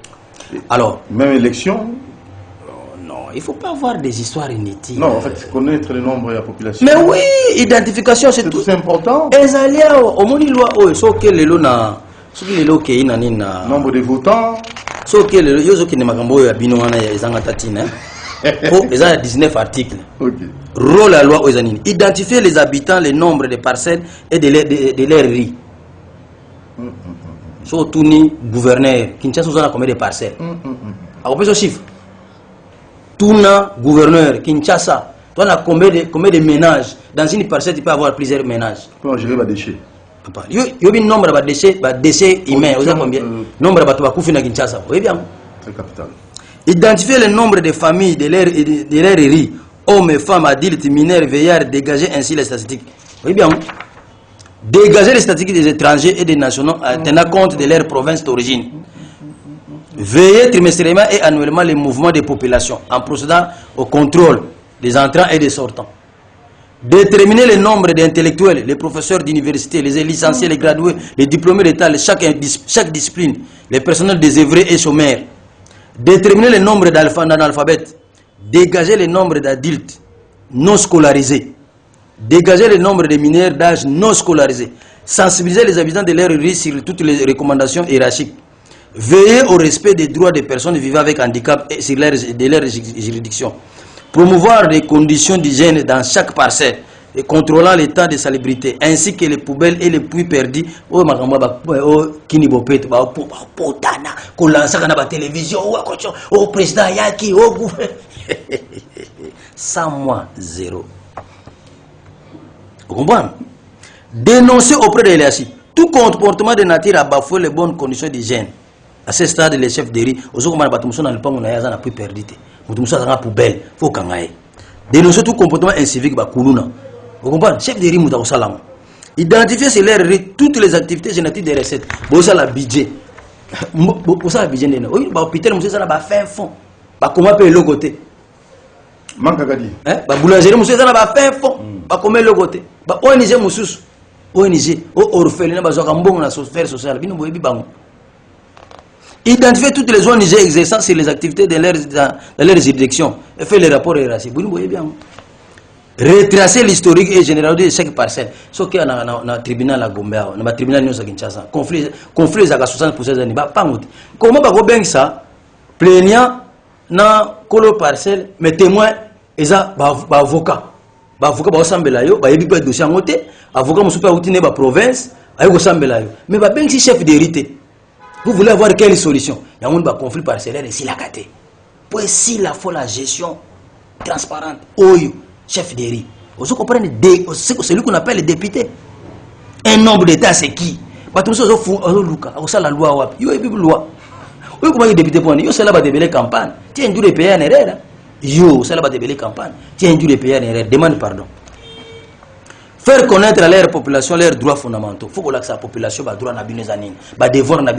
Alors, même élection? Non, il ne faut pas avoir des histoires inutiles. Non, en fait, connaître le nombre de la population. Mais oui, identification c'est tout. C'est important. Et ça y a au moins loi oh, sauf que les lots na, sauf que les lots qui na nombre de votants. Sauf que les lots yo qui ne makambo ya bino wana ya izanga tatine. Oh, ils ont 19 articles. Okay. Rôle la loi aux anines. Identifier les habitants, le nombre de parcelles et de leurs riz. Sur tout ni gouverneur, Kinshasa, on a combien de parcelles? À combien de chiffres? Tout gouverneur, Kinshasa, tu as combien de ménages? Dans une parcelle, tu peux avoir plusieurs ménages. Pour gérer les déchets. Il y a un nombre de déchets humains. Vous avez combien? Nombre de Kinshasa. Oui, bien. C'est capital. Identifier le nombre de familles de l'air riz, hommes et femmes, adultes, mineurs, veillards, dégager ainsi les statistiques. Oui, bien. Dégager les statistiques des étrangers et des nationaux tenant compte de leur province d'origine. Veiller trimestriellement et annuellement les mouvements des populations en procédant au contrôle des entrants et des sortants. Déterminer le nombre d'intellectuels, les professeurs d'université, les licenciés, les gradués, les diplômés d'État, chaque discipline, les personnels désœuvrés et chômeurs. Déterminer le nombre d'analphabètes. Dégager le nombre d'adultes non scolarisés. Dégager le nombre de mineurs d'âge non scolarisés. Sensibiliser les habitants de l'aire rurale sur toutes les recommandations hiérarchiques. Veiller au respect des droits des personnes vivant avec handicap et sur leur juridiction. Promouvoir des conditions d'hygiène dans chaque parcelle et contrôlant l'état de salubrité ainsi que les poubelles et les puits perdus. Oh, président Yaki, oh, gouvernement. 100 mois, 0. Vous comprenez? Dénoncer auprès de l'EACI tout comportement de nature à bafouer les bonnes conditions d'hygiène. À ce stade, les chefs de riz, aux autres, on a pu perdu. Poubelle, faut qu'on aille. Dénoncer tout comportement incivique, vous comprenez? Chef de riz, identifier sur l'air toutes les activités génétiques des recettes. Vous savez, le budget. Vous savez, le budget. Oui, l'hôpital, vous savez, fin fond. Comment payer le côté? Manque à dire. Boulangerie, vous savez, fin fond. Comment le côté? ONG, Moussous. ONG, orphelinat, la sphère sociale. Identifier toutes les ONG exerçant sur les activités de leur juridiction et faire les rapports hiérarchiques. Vous voyez bien. Retracer l'historique et généralité de chaque parcelle. Ce qui est dans le tribunal à Gombe, dans le tribunal de Kinshasa. Conflit à 60% des années. Comment on va ça? Plaignant dans le parcelle, mais témoin, ils ont avocat. Avocat va ensemble là, il y a des dossiers en côté. Avocat va super outiller la province, il y a ensemble là. Mais bien si chef d'hérité. Vous voulez avoir quelle solution? Il y a un conflit parcellaire ici la caté. Pour si la faut la gestion transparente, chef de riz. Vous comprenez celui qu'on appelle les députés. Un nombre d'États c'est qui? La loi. Il y a une loi. Vous comment les députés pour dire? C'est là de belle campagne. Tiens, du pays en erreur. Yo, c'est là de belle campagne. Tiens, du pays en erreur. Demande pardon. Faire connaître à leur population leurs droits fondamentaux. Il faut que la population ait droit à des devoirs à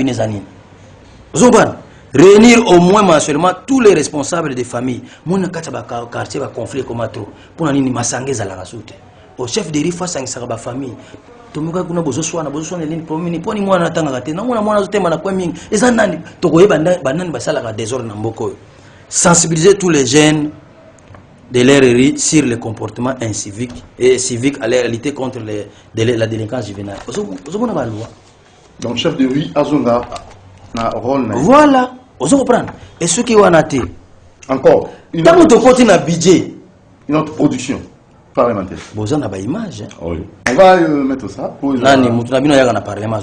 réunir au moins mensuellement tous les responsables des familles. Mon quartier va conflit comme trop. Pour nous massanguer à la rasoute. Au chef de riz face à une famille. Tout le monde a besoin de l'île pour nous. Pour nous, on a tangate. Non, on a thème à quoi ming. Et ça n'a pas de basala désordre n'amboko. Sensibiliser tous les jeunes de l'air sur le comportement incivique et civique à la réalité contre la délinquance juvénile. Vous avez loi. Donc, chef de riz, Azonga, a un rôle. Voilà. Vous comprenez? Et ce qui est été. Encore. Tant que tu continues à budget. Une autre production parlementaire. Vous avez une image. Oui. On va mettre ça. Nani, vous avez un parlement.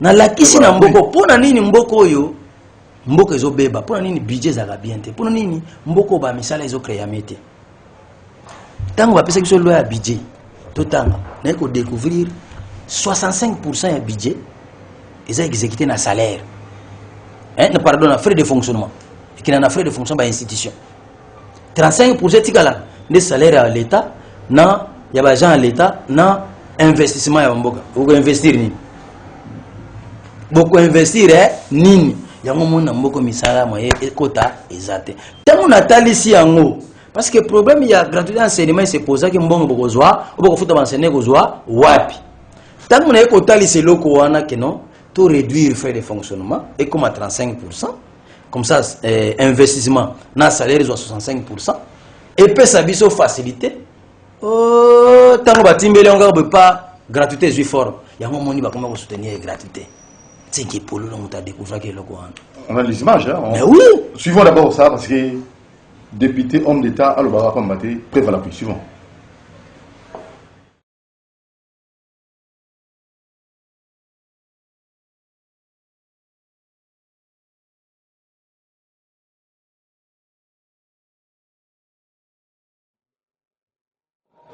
Na la kisi na mboko. Pour nani mboko yo. Mboko ezo beba. Pour nani budget za bien te. Pour nani mboko ba misala ezo créer mete. Tant on va penser que ce loi budget. Tout temps. On va découvrir 65% du budget. Ils ont exécuté un salaire. Pardon, un frais de fonctionnement. Et qui a un frais de fonctionnement par institution. 35% de salaire à l'État, il y a des gens à l'État, non investissement à Mboka. Vous investir ni. Beaucoup investir ni. Il y a un moment où beaucoup misala moyen et quota exact. Tant on a tal ici en haut. Parce que le problème il y a gratuité enseignement c'est pour ça que mbongo beaucoup zoa, ou beaucoup faut enseigner ko zoa wapi. Tant on a quota ici loko wana que non. Tout réduire frais de fonctionnement et comme à 35%, comme ça, investissement dans le salaire est à 65%, et peut s'habiller facilité. Oh, tant que tu ne peux pas gratuité, je forme. Il y a un moment où comment soutenir la gratuité. C'est qui pour le long, tu as découvert que le courant. On a les images, hein. Mais oui. Suivons d'abord ça parce que député, homme d'État, à l'Obara, comme Maté, prévalent plus suivant.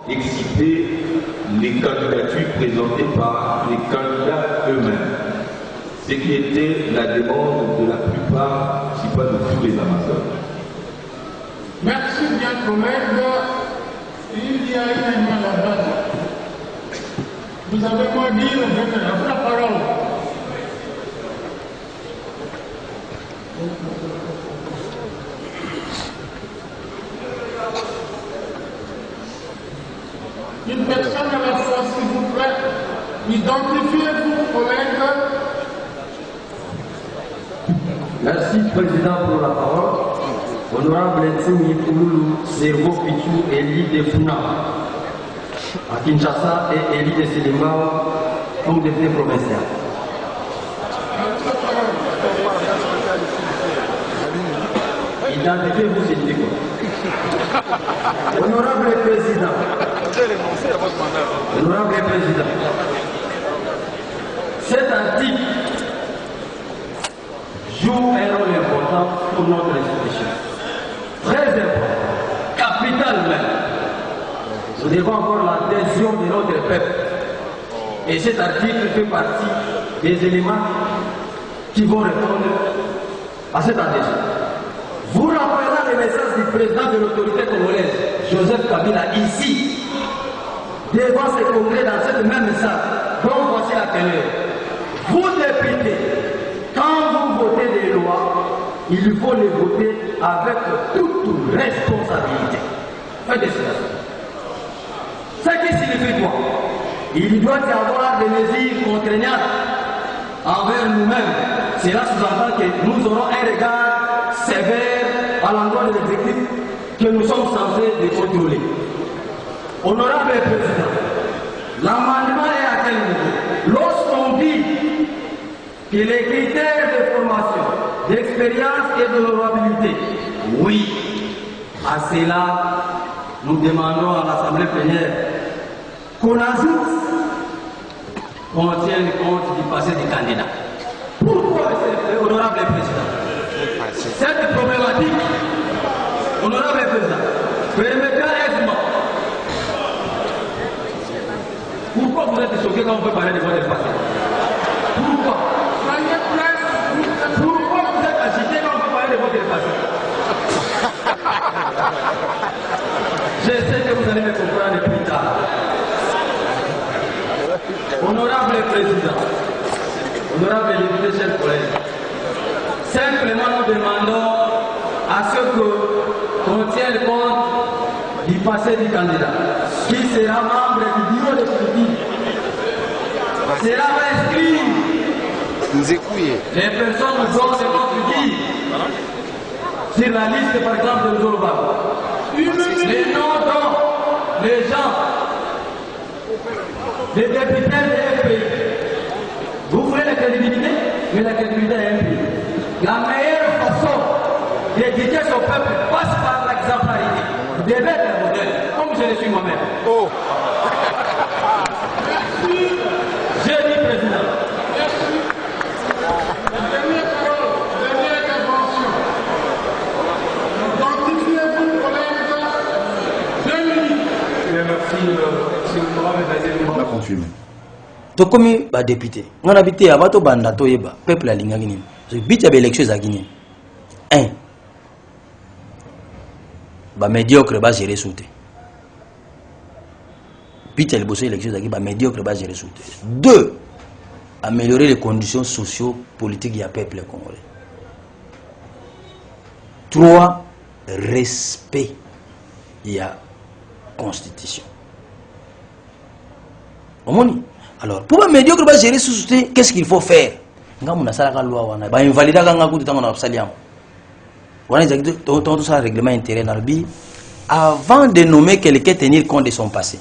exciter les candidatures présentées par les candidats eux-mêmes, ce qui était la demande de la plupart, si pas de tous les Amazones. Merci bien, collègue. Il y a une année à la base. Vous avez quoi dire? Je vais la parole. Une personne à la fois, s'il vous plaît. Identifiez-vous, collègue. Merci, Président, pour la parole. Honorable Ntsimi Kouloulou, Servo Pichou, Eli de Funa, à Kinshasa, et Eli de Sélimao, comme député provincial. Identifiez-vous, s'il vous plaît. Honorable Président, cet article joue un rôle important pour notre institution. Très important, capital même. Nous devons avoir l'adhésion de notre peuple. Et cet article fait partie des éléments qui vont répondre à cette adhésion. Vous rappelez le message du président de l'autorité congolaise, Joseph Kabila, ici, devant ce congrès dans cette même salle. Donc voici la teneur. Vous députés, quand vous votez des lois, il faut les voter avec toute responsabilité. Faites cela. Ce qui signifie quoi? Il doit y avoir des mesures contraignantes envers nous-mêmes. Cela sous-entend que nous aurons un regard sévère à l'endroit de l'exécutif que nous sommes censés contrôler. Honorable Président, l'amendement est à quel niveau? Lorsqu'on dit que les critères de formation, d'expérience et d'honorabilité, oui, à cela, nous demandons à l'Assemblée plénière qu'on ajoute, qu'on tienne compte du passé des candidats. Pourquoi, honorable Président? Cette problématique, honorable Président, permettra aisément. Pourquoi vous êtes choqué quand on peut parler de votre passé? Pourquoi? Pourquoi vous êtes agité quand on peut parler de votre passé? Je sais que vous allez me comprendre plus tard. Honorable Président, honorable député, chers collègues, simplement nous demandons à ce qu'on tienne compte du passé du candidat, qui sera membre du bureau de politique, sera inscrit les personnes dont c'est notre dire sur la liste par exemple de Zoloba. Les noms dont les gens, les députés de pays. Vous voulez la crédibilité, mais la crédibilité est un pays. La meilleure façon d'éduquer son peuple passe par l'exemplarité. Vous devez être un modèle, comme je le suis moi-même. Oh. Merci. J'ai dit président. Merci. La dernière parole, la dernière intervention. Identifiez-vous, collègues. 2 minutes. Merci, si vous m'avez On va continuer. To komi ba député on habité abato banda to yeba peuple a linga gini so bitia ba élection za gini 1 ba médiocre ba gérer souté bitia le bosso élection za gini ba médiocre ba gérer souté 2 améliorer les conditions socio-politiques du peuple congolais 3 respect il y a constitution omoni. Alors, pour un médiocre va gérer sous souté, qu'est-ce qu'il faut faire? Ngamu na sala ka loi wana ba invalida ka ngaku tango na obsaliam. Wana exact tout ça règlement intérieur dans le bi avant de nommer quelqu'un tenir compte de son passé.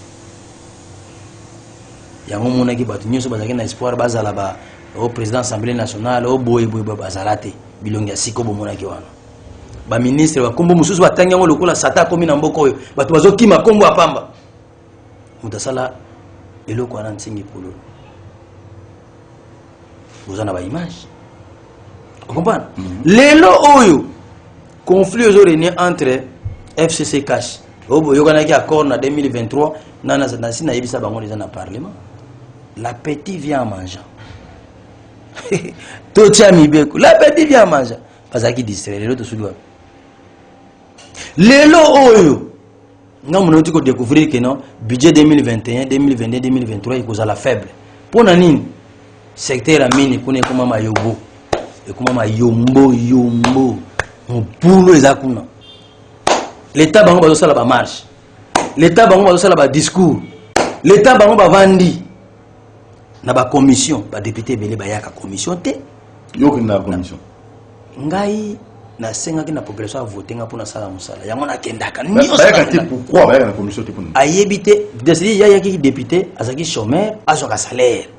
Yango mona ki batu nyoso bazaki na espoir bazala ba au président assemblée nationale au boy bazalate bilongi siko bo mona ki wana. Ba ministre ba kombo mususu batangi ngo lokola sata komi na mboko oyo batu bazokima kombo apamba. Mutasala eloko wana nsingi polo vous en avez image vous comprenez lelo oyo conflit aux réunions entre FCC Cash yokana ki accord na 2023 dans Parlement. L'appétit vient en mangeant. L'appétit vient en mangeant. Parce qu'il distrait, les autres sous-doigts. Les lots, nous avons découvert que le budget 2021, 2022, 2023 est à la faible. Pour nous, secteur à mine, pour nous, comme Yobo, et comme Yombo, on boule les accounts. L'État va faire la marche. L'État va faire le discours. L'État va vendre. Na ba commission, ba député belé ba yaka commission té. Yo na commission. Ngai na senga ki na population a voter nga pona sala musala. Yango na kendaka. Pourquoi ba yaka na commission té pona? Ayebité, décidé ya yaki député azaki chômeur, azoka salaire.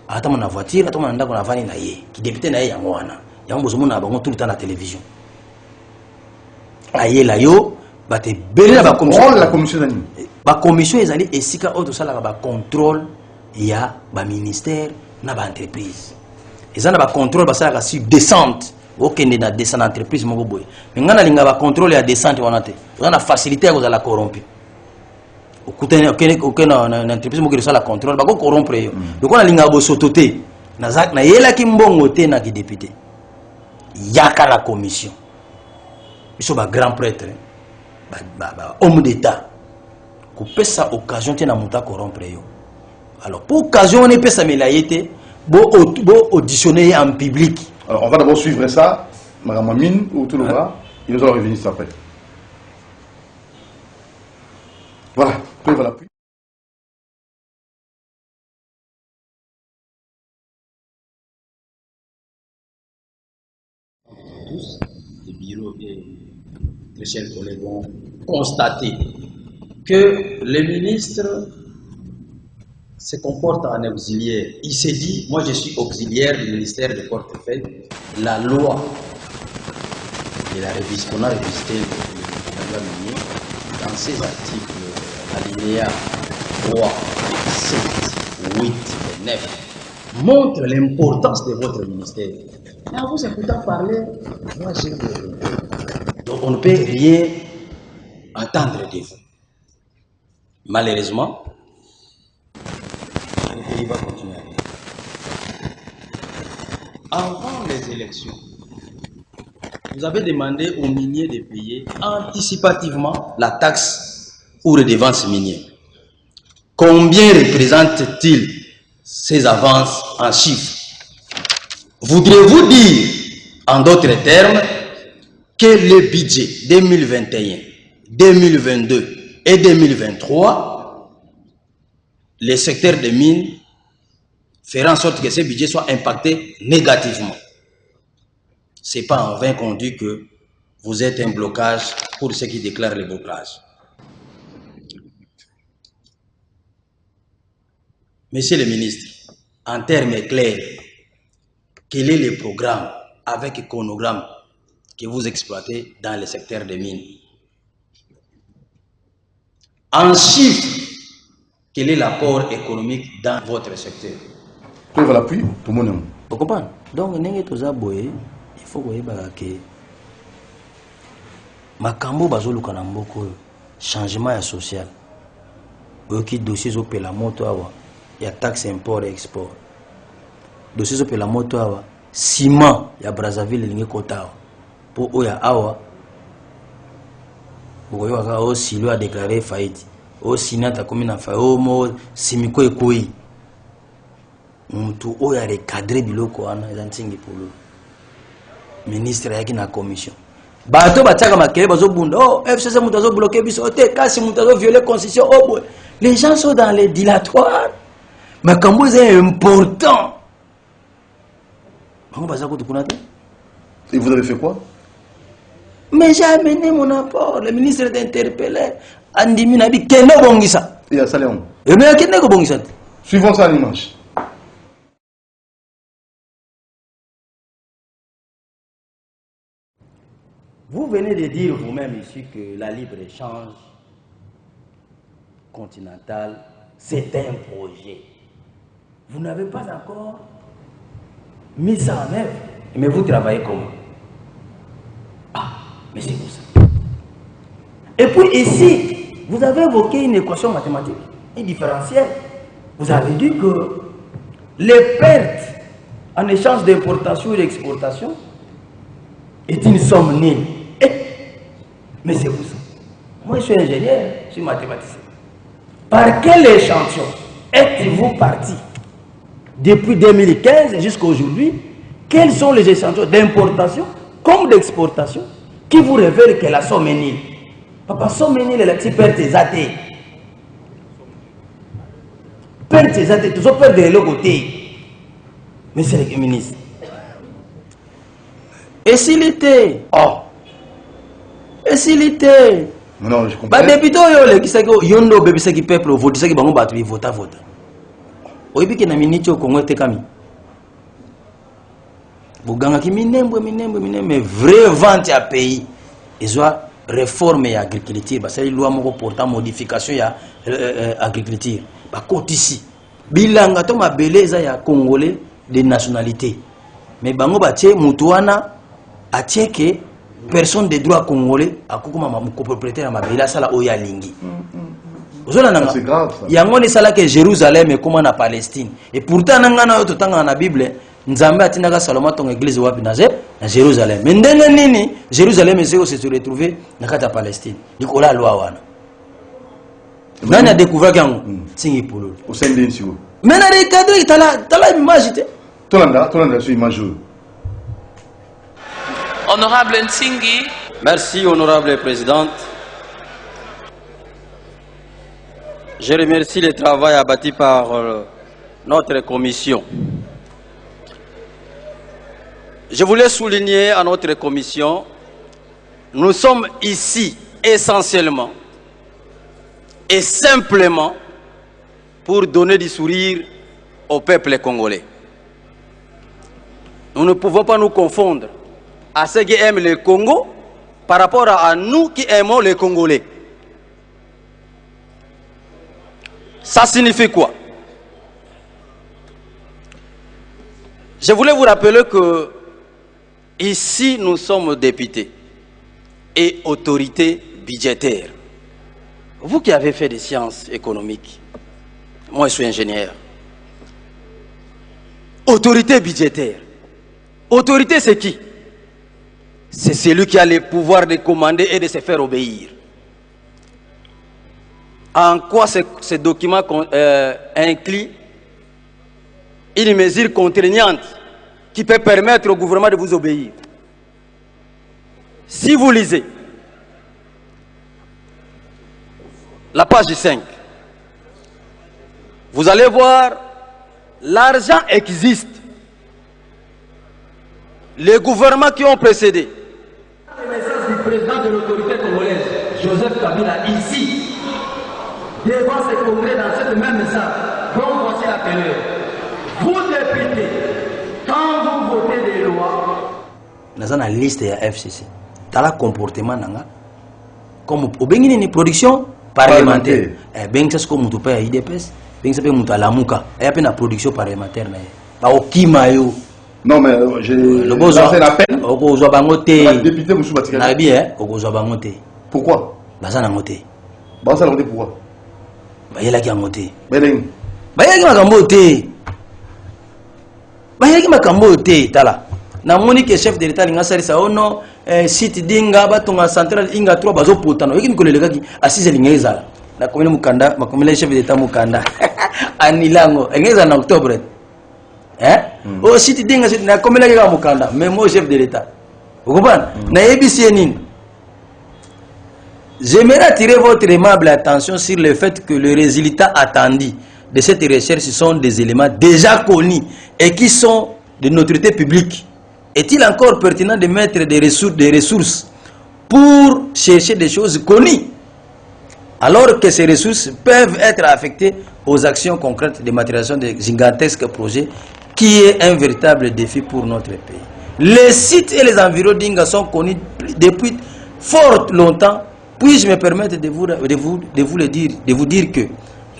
Ata mona voiture, ata mona ndako na vani na ye. Ki député na ye yango wana. Yango bozo mona bango tout le temps na télévision. Aye la yo ba te belé na ba commission. La commission nani? Ba commission ezali esika auto sala ba contrôle. Il y a un ministère, na ba entreprise. Ils ont un contrôle parce que sur descente. Aucun n'est dans descente entreprise mon boy. Mais ngana linga ba contrôle ya descente wana te. On a facilité à la corrompre. Aucun entreprise mo ki la contrôle ba ko corrompre yo. Donc on a linga bo sototé. Na zak na yela ki mbongo te na ki député. Yaka la commission. Ils sont ba grand prêtre. Ba homme d'état. Ko pesa occasion te na muta corrompre yo. Alors, pour occasion, on est pas ça, mais là, il auditionner en public. Alors, on va d'abord suivre ça. Madame Amine, ou tout le monde, il nous allons revenir ça après. Voilà, voilà. Tous, les bureaux et les chers collègues ont constaté que les ministres se comporte en auxiliaire. Il s'est dit, moi je suis auxiliaire du ministère de portefeuille. La loi et la révision qu'on a révisité dans ces articles, alinéa 3, 7, 8 et 9, montre l'importance de votre ministère. Mais en vous écoutant parler, moi j'ai donc on ne peut rien attendre de vous. Malheureusement, il va continuer. Avant les élections, vous avez demandé aux miniers de payer anticipativement la taxe ou redevance minière. Combien représente-t-il ces avances en chiffres? Voudrez-vous dire, en d'autres termes, que le budget 2021, 2022 et 2023, les secteurs des mines fera en sorte que ces budgets soient impactés négativement? Ce n'est pas en vain qu'on dit que vous êtes un blocage pour ceux qui déclarent le blocage. Monsieur le ministre, en termes clairs, quel est le programme avec chronogramme que vous exploitez dans le secteur des mines? En chiffres, quel est l'apport économique dans votre secteur? Tout va l'appui, tout le monde. Vous comprenez? Donc, il faut que vous ayez makambo bazoluka na mboko changement social. Oki dossier zo pela moto awa ya taxe import et export. Dossier zo pela moto awa ciment ya Brazzaville lingi kota pour oya awa. Boyo aka o silo a déclaré faillite. O sinata komi na fa o mo simiko ekoi. Mtu oya recadrer biloko ana ezantingi polo. Ministre yaki na commission. Bato bataka makele bazo bunda. Oh, FCC mutu azo bloquer biso te kasi mutu azo violer constitution. Oh, les gens sont dans les dilatoires. Mais quand vous êtes important. Et vous avez fait quoi? Mais j'ai amené mon apport. Le ministre est interpellé. Andimi nabi keno bongisa. Et à Saléon. Et mais keno bongisa. Suivons ça à l'image. Vous venez de dire vous-même ici que la libre-échange continentale, c'est un projet. Vous n'avez pas encore mis ça en œuvre, mais vous travaillez comment? Ah, mais c'est pour ça. Et puis ici, Vous avez évoqué une équation mathématique, une différentielle. Vous avez dit que les pertes en échange d'importation et d'exportation est une somme nulle. Mais c'est vous ça. Moi, je suis ingénieur, je suis mathématicien. Par quel échantillon êtes-vous parti depuis 2015 jusqu'à aujourd'hui? Quels sont les échantillons d'importation comme d'exportation qui vous révèlent que la somme est nulle? Papa, somme est nulle, elle a perte des athées. Perte des athées, tout ça perd de l'autre côté. Monsieur le ministre. Et s'il était? Oh! Et s'il était? Non, je comprends. Bah, député, qui sait que yondo bébé c'est qui peuple vote, c'est qui bango battu vota. Oui, puis qu'il y a minute au Congo était kami. Buganga qui minembo, mais vrai vente à pays. Ils ont réformer l'agriculture. Parce que loi moko portant modification ya agriculture. Bah, côte ici. Bilanga to ma beleza ya Congolais de nationalité. Mais bango batie mutuana a que personne de droit congolais a kokoma ma copropriétaire ma bela sala oya lingi. C'est grave ça. Yango ni sala que Jérusalem est comme en Palestine. Et pourtant nanga na to tanga na Bible Nzambe atinaka Salomon ton église wapi na Jérusalem. Mais ndenge nini Jérusalem est se retrouver na kata Palestine. Nicolas loi wana. Nani a découvert yango singi polo. Au sein de Nsigo. Mais na recadre tala image te. Tolanda sur image. Honorable Nsingi. Merci, honorable présidente. Je remercie le travail abattu par notre commission. Je voulais souligner à notre commission, nous sommes ici essentiellement et simplement pour donner du sourire au peuple congolais. Nous ne pouvons pas nous confondre à ceux qui aiment le Congo par rapport à nous qui aimons les Congolais. Ça signifie quoi? Je voulais vous rappeler que ici nous sommes députés et autorités budgétaires. Vous qui avez fait des sciences économiques, moi je suis ingénieur. Autorité budgétaire. Autorité c'est qui? C'est celui qui a le pouvoir de commander et de se faire obéir. En quoi ce document inclut une mesure contraignante qui peut permettre au gouvernement de vous obéir? Si vous lisez la page 5, vous allez voir l'argent existe. Les gouvernements qui ont précédé. Le message du président de l'autorité congolaise, Joseph Kabila, ici, devant ce congrès dans cette même salle, dont voici la teneur. Vous députés, quand vous votez des lois, dans la liste de la FCC, dans le comportement, comme au Bénin, une production parlementaire. Ben, c'est ce qu'on peut faire à IDPS, ben, c'est ce à la Mouka, et à peine la production parlementaire. Au Kimayo. Non, mais j'ai lancé l'appel. Député Moussou Batika. Pourquoi? Pourquoi? Na moni que chef de l'état linga salisa ono site dinga batonga central inga 3 bazo potano yiki mikoleleka ki assise linga ezala na komile mukanda makomile chef de l'état mukanda anilango engeza na octobre o site dinga site na komile ka mukanda mais moi chef de l'état vous comprenez na yebisi nini. J'aimerais attirer votre aimable attention sur le fait que les résultats attendus de cette recherche sont des éléments déjà connus et qui sont de notoriété publique. Est-il encore pertinent de mettre des ressources pour chercher des choses connues alors que ces ressources peuvent être affectées aux actions concrètes de matérialisation de gigantesques projets qui est un véritable défi pour notre pays. Les sites et les environs d'Inga sont connus depuis fort longtemps. Puis-je me permettre de vous dire que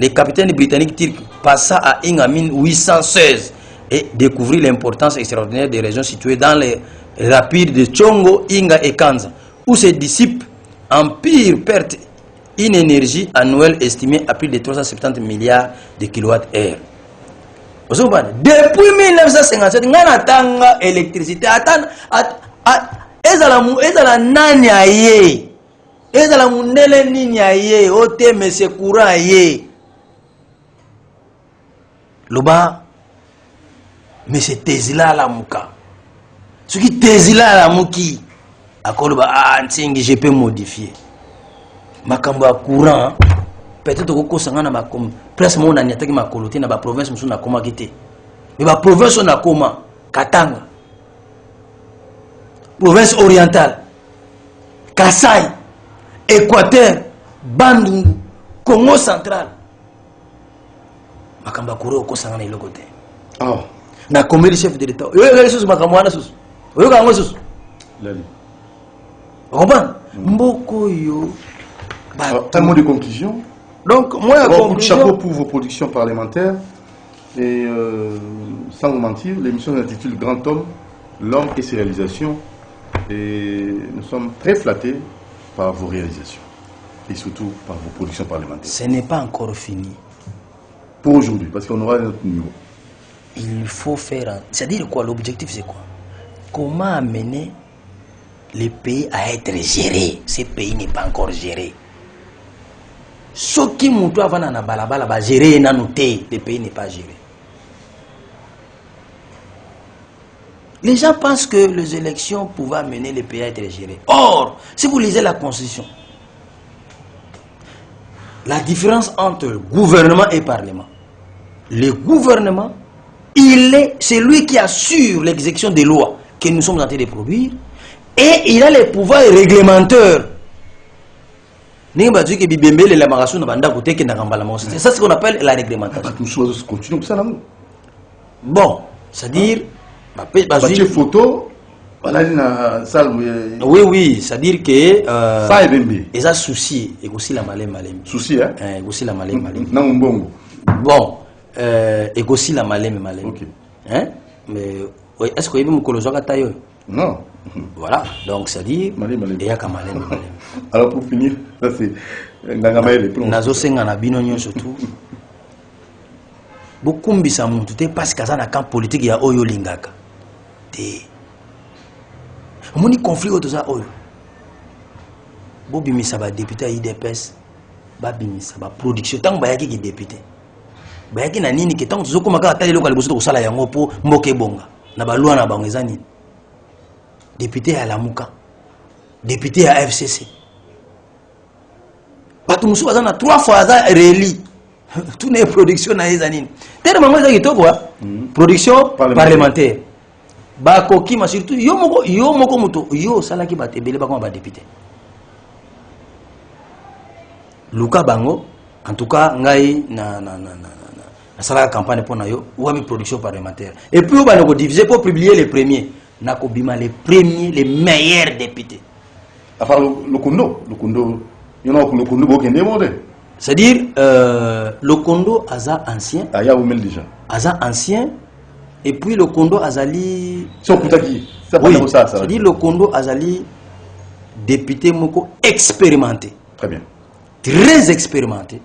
les capitaines britanniques turcs passa à Inga en 1816 et découvrir l'importance extraordinaire des régions situées dans les rapides de Tchongo, Inga et Kanza, où ses disciples, en pire perte une énergie annuelle estimée à plus de 370 milliards de kWh. Depuis 1957, on a tanga électricité. Ezala nani aye. Ezala mundele nini aye. Ote mese courant aye. Loba, mais c'est Tesla la muka. Ce qui Tesla la muki. Akoloba, je peux modifier. Makamba courant. Peut-être que sangana makom presque mon ani ataki makolote na ba province musu na koma kité mais ba province na koma Katanga, province orientale, Kasaï, Équateur, Bandungu, Congo central, makamba courant ko sangana ile côté na combien de chef de l'état yo sous makamwana sous yo kango sous Lali comprendre mboko yo un mot de conclusion. Donc, moi, bon, chapeau pour vos productions parlementaires. Et sans vous mentir, l'émission s'intitule Grand Homme, l'homme et ses réalisations. Et nous sommes très flattés par vos réalisations. Et surtout par vos productions parlementaires. Ce n'est pas encore fini. Pour aujourd'hui, parce qu'on aura un autre niveau. Il faut faire... C'est-à-dire quoi? L'objectif, c'est quoi? Comment amener les pays à être gérés? Ces pays n'est pas encore géré. Ce qui moutou avant na balabala ba gérer na noté, le pays n'est pas géré. Les gens pensent que les élections pouvaient amener les pays à être gérés. Or, si vous lisez la Constitution, la différence entre gouvernement et parlement, le gouvernement, il est celui qui assure l'exécution des lois que nous sommes en train de produire et il a les pouvoirs réglementeurs. C'est ça ce qu'on appelle la réglementation. Bon, c'est-à-dire... photo, oui, c'est-à-dire que... ça est ils ont souci, et aussi la malème. Souci, hein? Et aussi la malème. Bon, et aussi la malème. Ok. Hein? Mais est-ce que vous avez non. Voilà, donc c'est-à-dire, il y a malème. Alors pour finir, ça c'est Nazo senga na bino surtout. Beaucoup mbisa muntu te parce que ça na camp politique ya oyo lingaka. Te. Moni conflit otoza oyo. Bobi misa ba député IDPS, ba bimisa ba production tant ba yaki ki député. Ba yaki na nini ke tant tozoko maka atali lokali boso to sala yango po mboke bonga. Na ba loi na bango ezani. Député à la Mouka, député à FCC. Batumoussou a 3 fois réélu. Tout n'est production à Ezanine. Tellement moi j'ai quoi? Production parlementaire. Bakoki ma surtout yo moko moto yo salaki ba tebele ba ba député. Luka bango en tout cas ngai na sala campagne pour na yo ou ami production parlementaire. Et puis on va le diviser pour publier les premiers. Nakobima les premiers, les meilleurs députés. Enfin, le Kondo, il y a le Kondo qui est demandé. C'est-à-dire, le Kondo Aza ancien. Ah, il y a où déjà. Aza ancien. Et puis le Kondo Azali. C'est Koutaki. Oui, c'est-à-dire le Kondo Azali, député Moko expérimenté. Très bien. Très expérimenté.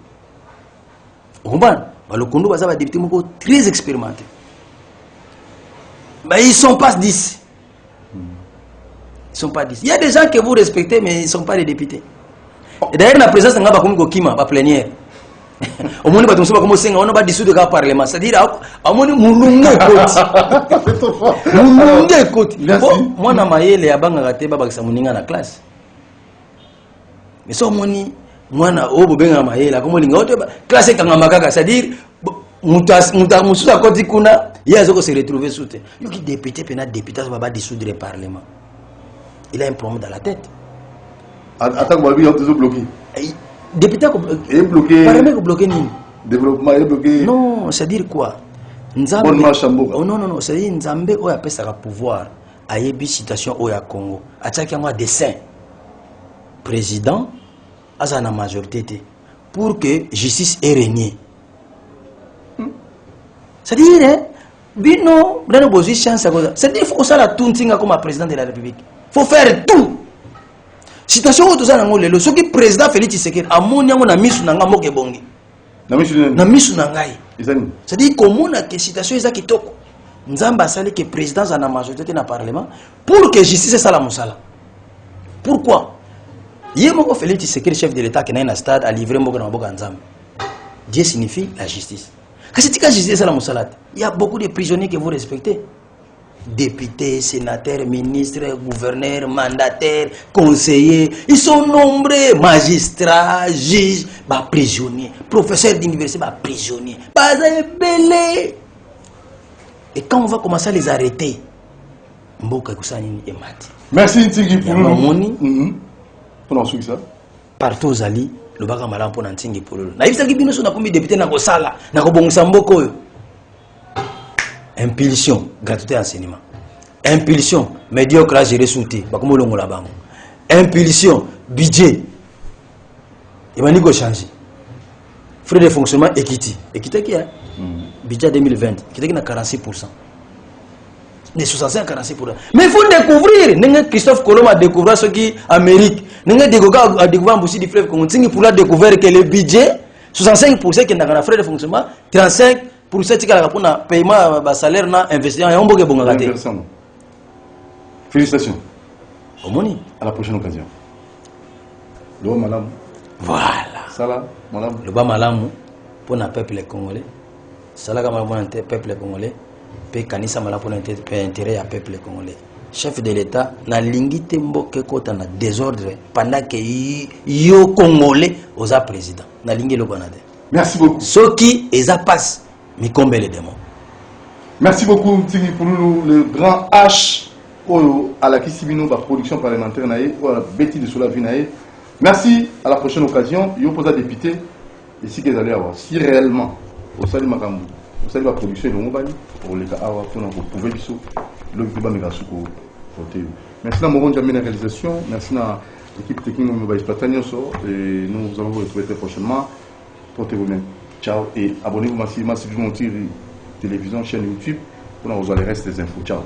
Vous comprenez? Le Kondo Aza député Moko très expérimenté. Mais ils ne sont pas 10. Ils sont pas 10. Il y a des gens que vous respectez, mais ils ne sont pas des députés. Et d'ailleurs, la présence n'a pas comme Kima, pas plénière. Au moins, on n'a pas dissous de le Parlement. C'est-à-dire, au moins, moi, na maye les abanga raté baba samuninga na classe. Mais ça, moi na obo benga maye la comme linga classe kanga makaka, c'est-à-dire mususa koti kuna yazo se retrouver sous terre. Yo qui député pena député ça va pas dissoudre le Parlement. Il a un problème dans la tête. Attends, Babi, on est bloqué. Député est bloqué. Parlement est bloqué ni. Développement est bloqué. Non, c'est-à-dire quoi? Bonne marche en Boga. Oh non, c'est-à-dire Nzambe o appelle ça pouvoir. Ayebi situation au Congo. Atsaki moi dessin. Président a na majorité pour que justice ait régné. C'est-à-dire hein, bino brano bozi chance à cause. C'est-à-dire il faut ça la tuntinga comme président de la République. Faut faire tout. Citation où tout ça nango lelo. Ce qui président Félix Tshisekedi amoni yango na misu nanga moke bongi. Na misu nangai. C'est-à-dire comment na que citation eza kitoko. Nzamba sali que président a na majorité na parlement pour que justice ça la musala. Pourquoi? Yemo Félix Tshisekedi chef de l'État qui est dans stade a livré mboka na mboka nzambe. Dieu signifie la justice. Quand c'est la justice ça la musala. Il y a beaucoup de prisonniers que vous respectez. Députés, sénateurs, ministres, gouverneurs, mandataires, conseillers, ils sont nombreux, magistrats, juges, prisonniers, professeurs d'université, prisonniers, belé. Et quand on va commencer à les arrêter, merci Ntingi pour nous. Partout aux alliés, le baga malam pour Ntingi pour nous. Naïf Saki Bino na combien députés na Gosala, na Kobongisa Mboko. Impulsion, gratuité enseignement. Impulsion, médiocre gérer souté. Impulsion, budget. Il va nous changer. Frais de fonctionnement, équité. Équité qui est budget 2020, qui est à 46%. De 65 à 46%. Mais il faut découvrir. Christophe Colomb a découvert ce qui est Amérique. Nous avons découvert aussi du fleuve Congo pour la découvrir que le budget, 65% qui est dans frais de fonctionnement, 35%. Pour cette paiement de salaire, investissement, il y a un félicitations. Omoni. À la prochaine occasion. Le madame. Voilà. Sala, madame. Le bas malam pour le peuple congolais. Sala pour le peuple congolais. Pe kanisa mala pour l'intérêt du peuple congolais. Chef de l'État, na lingite mboke kota na désordre pendant que yo congolais aux président. Na lingi le Canada. Merci beaucoup. Ce qui est à passe. Les démons. Merci beaucoup Ntigi pour nous, le grand H à la Kissibino, la production parlementaire, ou à la Betty de Sola Vinae. Merci, à la prochaine occasion. Il y a un député ici que vous allez avoir. Si réellement, au salut Makambu, au salut la production de Mobali, pour les cas pour nous prouver du saut, le débat Megasuko. Merci à Moron Jamé la réalisation. Merci à l'équipe technique de Mobile Platanion. Et nous allons vous retrouver très prochainement. Portez-vous bien. Ciao et abonnez-vous massivement sur mon télévision, chaîne YouTube pour nous avoir les restes des infos. Ciao.